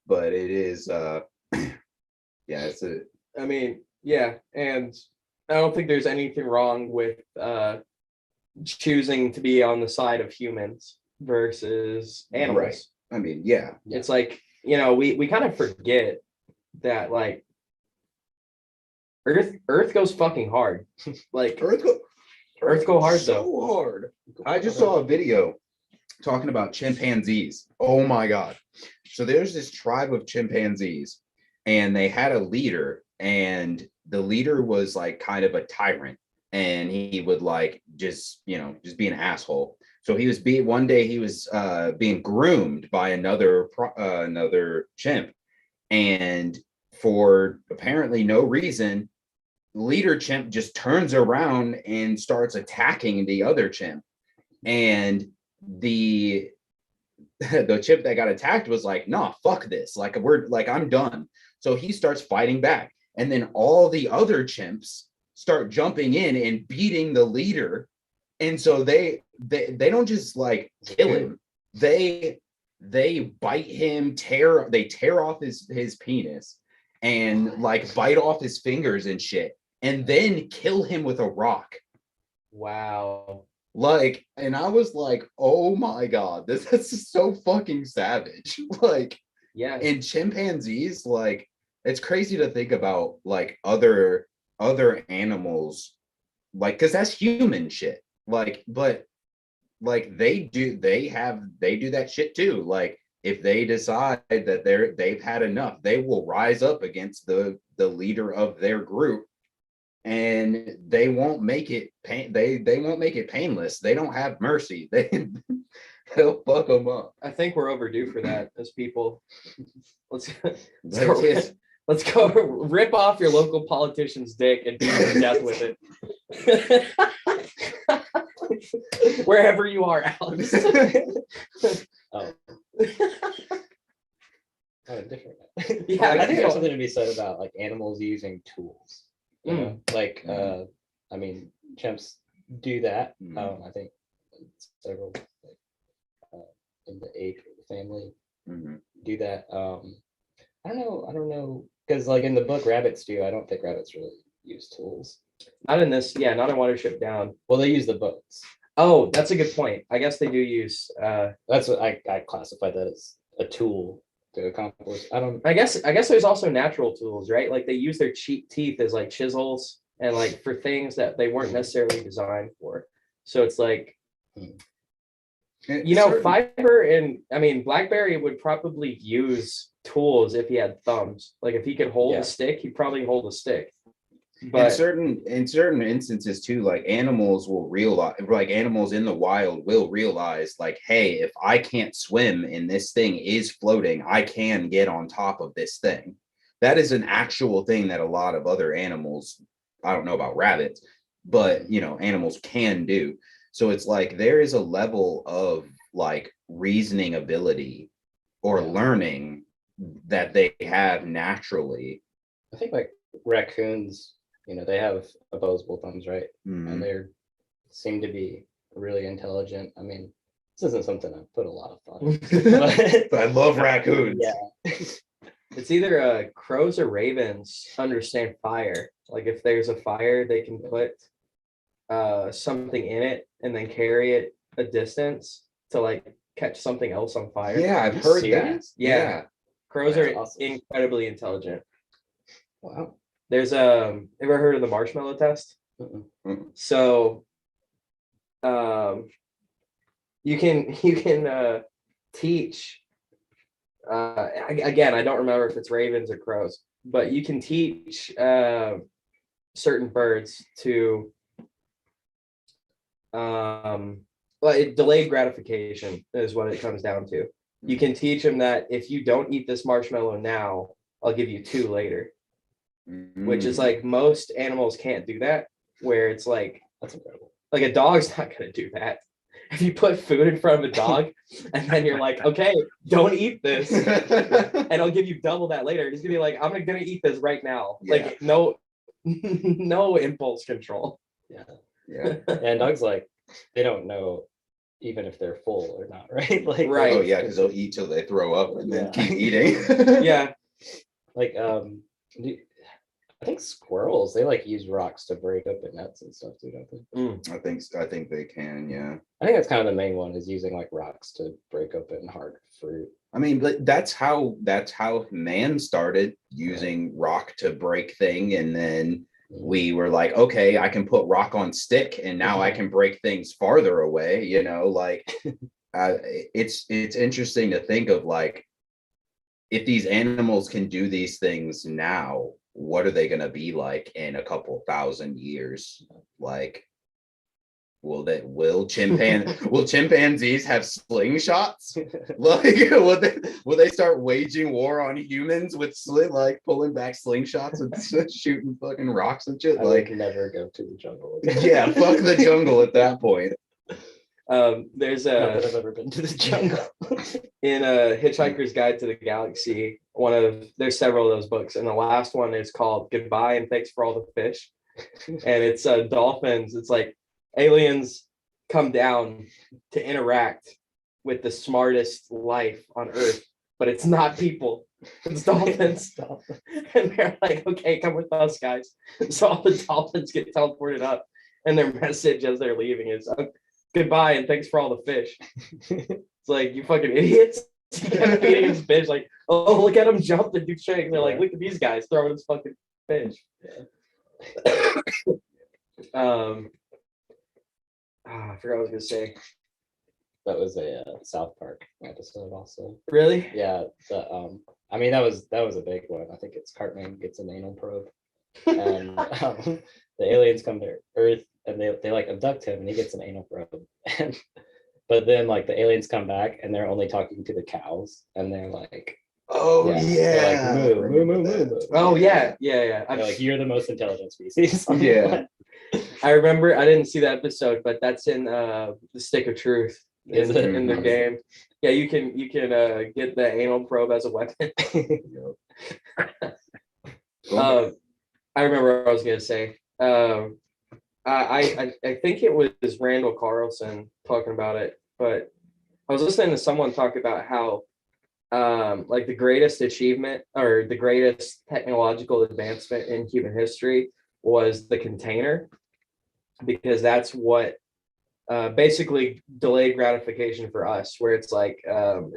but it is, it's I mean, yeah, and I don't think there's anything wrong with choosing to be on the side of humans versus animals. Right. I mean, yeah. It's like, we kind of forget that like Earth goes fucking hard. Like Earth go hard so though. hard. I just saw a video talking about chimpanzees. Oh my God. So there's this tribe of chimpanzees and they had a leader, and the leader was like kind of a tyrant, and he would like just be an asshole. So one day he was being groomed by another chimp, and for apparently no reason, leader chimp just turns around and starts attacking the other chimp, and the chimp that got attacked was like, nah, fuck this, like I'm done. So he starts fighting back, and then all the other chimps start jumping in and beating the leader. And so they don't just like kill him, they bite him, tear off his penis and like bite off his fingers and shit, and then kill him with a rock. Wow. Like, and I was like, oh my God, this is so fucking savage. Like, yeah. And chimpanzees, like, it's crazy to think about like other animals, like, because that's human shit. Like, but like they do that shit too. Like, if they decide that they've had enough, they will rise up against the leader of their group, and they won't make it they won't make it painless. They don't have mercy. They'll fuck them up. I think we're overdue for that as people. Let's go rip off your local politician's dick and beat him to death with it. Wherever you are, Alex. Oh. Kind of different. Yeah, I think there's something to be said about like animals using tools. Like I mean, chimps do that. I think several in the ape family do that. I don't know, because like in the book rabbits do. I don't think rabbits really use tools. Not in this, not in Watership Down. Well, they use the boats. Oh, that's a good point. I guess they do use that's what I classify that as a tool to accomplish. I guess there's also natural tools, right? Like they use their teeth as like chisels and like for things that they weren't necessarily designed for. So it's like Fiber and I mean Blackberry would probably use tools if he had thumbs. Like if he could hold a stick, he'd probably hold a stick. But in certain instances too, like animals will realize, like animals in the wild will realize, like, hey, if I can't swim and this thing is floating, I can get on top of this thing. That is an actual thing that a lot of other animals, I don't know about rabbits, but animals can do. So it's like there is a level of like reasoning ability or learning that they have naturally. I think like raccoons, they have opposable thumbs, right? And they seem to be really intelligent. I mean, this isn't something I put a lot of thought into, but I love raccoons. Yeah. It's either crows or ravens understand fire. Like if there's a fire, they can put something in it and then carry it a distance to like catch something else on fire. Yeah, I've heard that. Yeah. Crows are awesome. Incredibly intelligent. Wow. There's ever heard of the marshmallow test? So you can teach again, I don't remember if it's ravens or crows, but you can teach certain birds to delayed gratification is what it comes down to. You can teach them that if you don't eat this marshmallow now, I'll give you 2 later. Which is like most animals can't do that, where it's like, that's incredible. Like a dog's not going to do that. If you put food in front of a dog and then you're like, okay, don't eat this and I'll give you double that later, he's gonna be like, I'm gonna eat this right now. Yeah. Like no no impulse control. Yeah. And dogs like they don't know even if they're full or not, right? Like Right. Oh yeah, because they'll eat till they throw up and then Yeah. keep eating. Yeah. like I think squirrels they like use rocks to break open nuts and stuff too, don't they? I think they can, yeah. I think that's kind of the main one is using like rocks to break open hard fruit. I mean, but that's how man started using rock to break thing, and then we were like, okay, I can put rock on stick, and now I can break things farther away. You know, like it's interesting to think of like if these animals can do these things now, what are they going to be like in a couple thousand years? Like, will chimpanzees have slingshots? Like, will they start waging war on humans with like pulling back slingshots and shooting fucking rocks and shit? I Like, would never go to the jungle. yeah, fuck the jungle at that point. There's Not that I've ever been to the jungle. in a Hitchhiker's Guide to the Galaxy, there's several of those books, and the last one is called Goodbye and Thanks for All the Fish. And it's dolphins. It's like aliens come down to interact with the smartest life on Earth, but it's not people. It's dolphins. And they're like, okay, come with us, guys. So all the dolphins get teleported up, and their message as they're leaving is goodbye and thanks for all the fish. It's like, you fucking idiots. You kept feeding his fish, like, oh, look at him jump and do tricks. They're like, look at these guys throwing his fucking fish. I forgot what I was gonna say. That was a South Park episode also. Really? Yeah. I mean that was a big one. I think it's Cartman gets an anal probe, and the aliens come to Earth and they like abduct him and he gets an anal probe. And but then like the aliens come back and they're only talking to the cows and they're like, Oh they're yeah. like, moo, moo, moo, moo, moo. Oh yeah. They're like, you're the most intelligent species. Yeah. I remember. I didn't see that episode, but that's in the Stick of Truth Is it? in the game. Yeah, you can get the anal probe as a weapon. I remember what I was gonna say. I think it was Randall Carlson talking about it, but I was listening to someone talk about how like the greatest achievement or the greatest technological advancement in human history was the container, because that's what basically delayed gratification for us, where it's like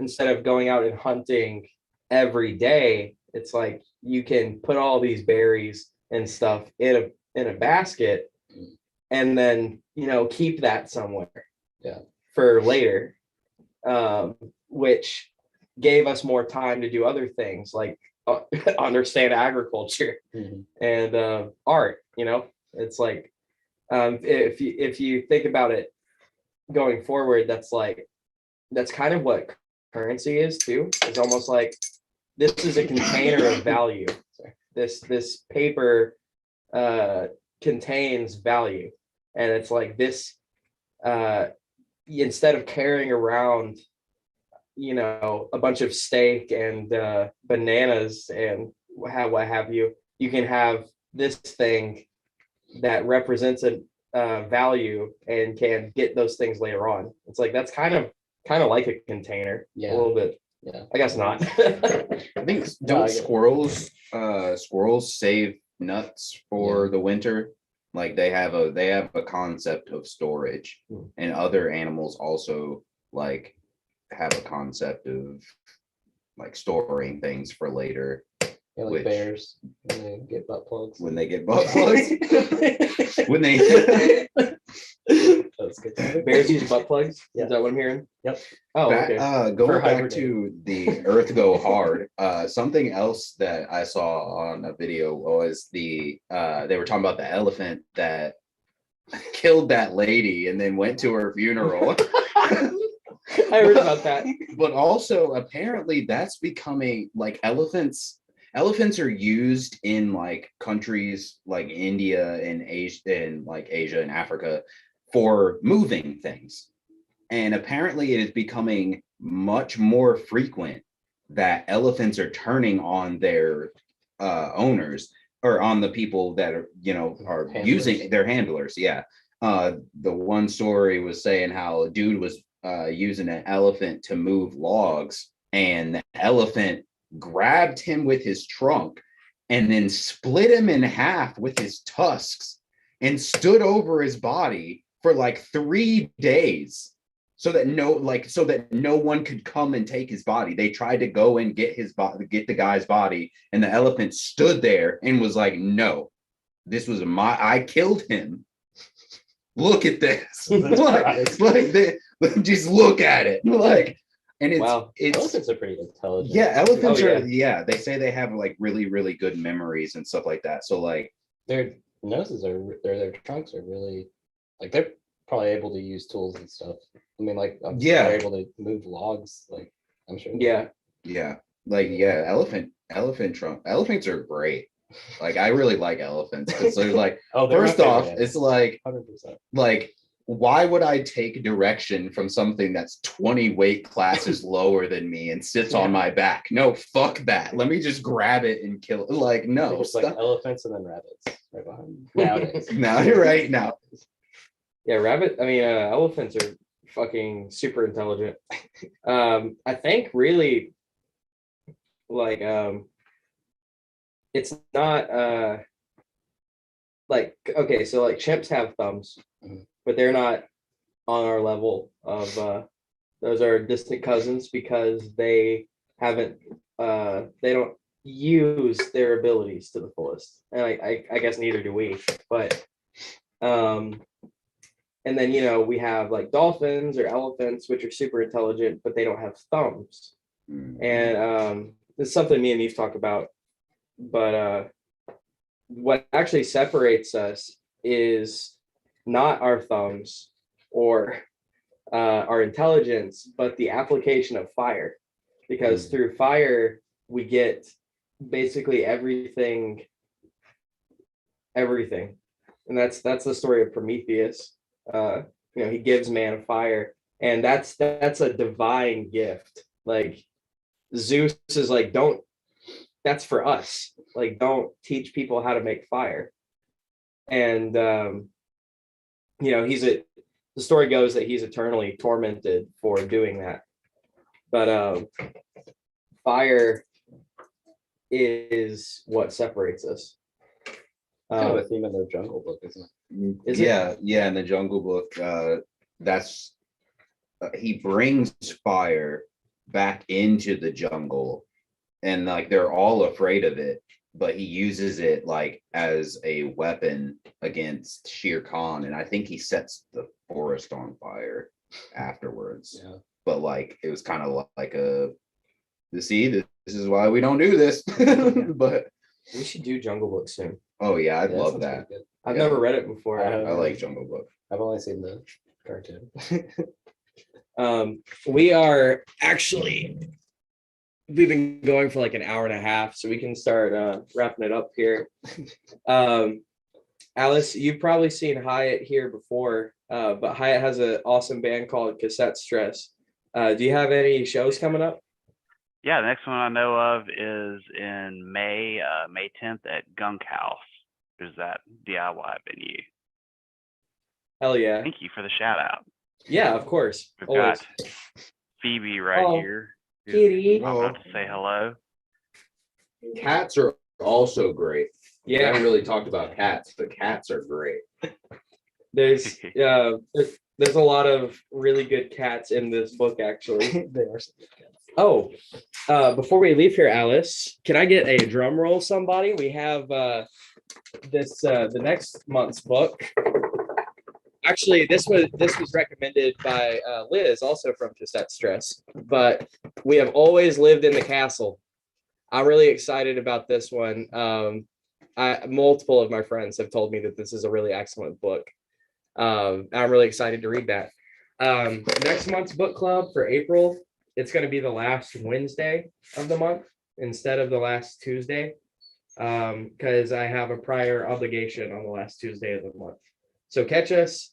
instead of going out and hunting every day, it's like you can put all these berries and stuff in a basket and then keep that somewhere for later, which gave us more time to do other things like understand agriculture and art. It's like if you think about it going forward, that's kind of what currency is too. It's almost like this is a container of value. This paper contains value, and it's like this instead of carrying around a bunch of steak and bananas and what have you, you can have this thing that represents a value and can get those things later on. It's like that's kind of like a container, a little bit. Yeah, I guess not. I think don't squirrels save nuts for the winter? Like they have a concept of storage, and other animals also like have a concept of like storing things for later. Yeah, like bears when they get butt plugs. When they get butt plugs. When they That's good. Bears use butt plugs. Yeah. Is that what I'm hearing? Yep. Oh, back, okay. going back to the Earth Go Hard, something else that I saw on a video was they were talking about the elephant that killed that lady and then went to her funeral. I heard about that. But also apparently that's becoming like elephants are used in like countries like India and Asia and Africa for moving things. And apparently it is becoming much more frequent that elephants are turning on their owners or on the people that are, are Handlers. using their handlers. Yeah. The one story was saying how a dude was using an elephant to move logs, and the elephant grabbed him with his trunk and then split him in half with his tusks and stood over his body for like 3 days so that no one could come and take his body. They tried to go and get his body, get the guy's body, and the elephant stood there and was like, no, this was I killed him. Look at this. Just look at it. And Wow. Elephants are pretty intelligent. Yeah, elephants Oh, are, yeah, they say they have like really, really good memories and stuff like that. So like, Their noses their trunks are really, like, they're probably able to use tools and stuff. I mean, like, I'm sure Yeah. they're able to move logs. Like, I'm sure. Yeah. elephants are great. Like, I really like elephants because they're like, Oh, they're my first off, favorite it's like, 100%. why would I take direction from something that's 20 weight classes lower than me and sits on my back? No, fuck that. Let me just grab it and kill it. Like, no, Just like elephants and then rabbits right behind nowadays. now you're right now. Yeah, elephants are fucking super intelligent. I think really like it's not like, okay, so like chimps have thumbs, Mhm. but they're not on our level of those are distant cousins because they haven't they don't use their abilities to the fullest. And I guess neither do we, but and then we have like dolphins or elephants, which are super intelligent, but they don't have thumbs. And this is something me and Eve talk about, but what actually separates us is not our thumbs or our intelligence, but the application of fire. Because through fire, we get basically everything. And that's the story of Prometheus. He gives man fire, and that's a divine gift. Like Zeus is like, don't, that's for us. Like, don't teach people how to make fire. And the story goes that he's eternally tormented for doing that. But fire is what separates us. Kind of a theme in the Jungle Book, isn't it? Is it? Yeah, in the Jungle Book, that's he brings fire back into the jungle, and like they're all afraid of it, but he uses it like as a weapon against Shere Khan, and I think he sets the forest on fire afterwards. Yeah. But like it was kind of like this is why we don't do this. But We should do Jungle Book soon. oh yeah, I'd Yeah, love sounds that. pretty good. I've Yeah. never read it before. I like Jungle Book. I've only seen the cartoon. We are actually, we've been going for like an hour and a half, so we can start wrapping it up here. Alice, you've probably seen Hyatt here before, but Hyatt has an awesome band called Cassette Stress. Do you have any shows coming up? Yeah, the next one I know of is in May 10th at Gunk House. There's that DIY venue. Hell yeah. Thank you for the shout out. Yeah, of course. We've Always. got Phoebe right Oh, here. who's kitty. about to say hello. Cats are also great. We Yeah, haven't really talked about cats, but cats are great. there's a lot of really good cats in this book, actually. They are some good cats. Oh, before we leave here, Alice, can I get a drum roll, somebody? We have the next month's book. Actually, this was recommended by Liz, also from Cassette Stress, but We Have Always Lived in the Castle. I'm really excited about this one. Multiple of my friends have told me that this is a really excellent book. I'm really excited to read that. Next month's book club for April, it's going to be the last Wednesday of the month instead of the last Tuesday, because I have a prior obligation on the last Tuesday of the month. So catch us.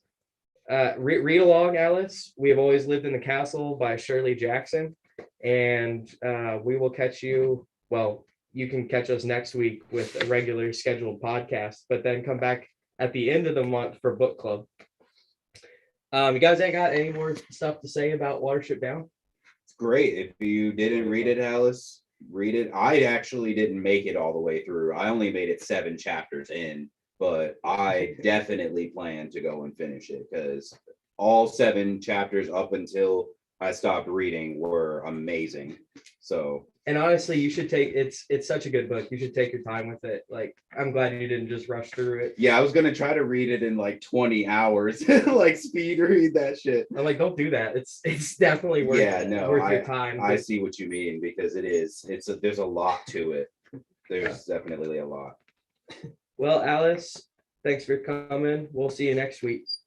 Read along, Alice. We Have Always Lived in the Castle by Shirley Jackson, and we will catch you. Well, you can catch us next week with a regular scheduled podcast, but then come back at the end of the month for book club. You guys ain't got any more stuff to say about Watership Down? It's great. If you didn't read it, Alice, read it. I actually didn't make it all the way through. I only made it 7 chapters in, but I definitely plan to go and finish it because all 7 chapters up until I stopped reading were amazing. So, And honestly, you should take it's such a good book. You should take your time with it. Like, I'm glad you didn't just rush through it. yeah, I was gonna try to read it in like 20 hours, like speed read that shit. I'm like, don't do that. It's definitely worth worth your time. I see what you mean because it is. There's a lot to it. There's definitely a lot. Well, Alice, thanks for coming. We'll see you next week.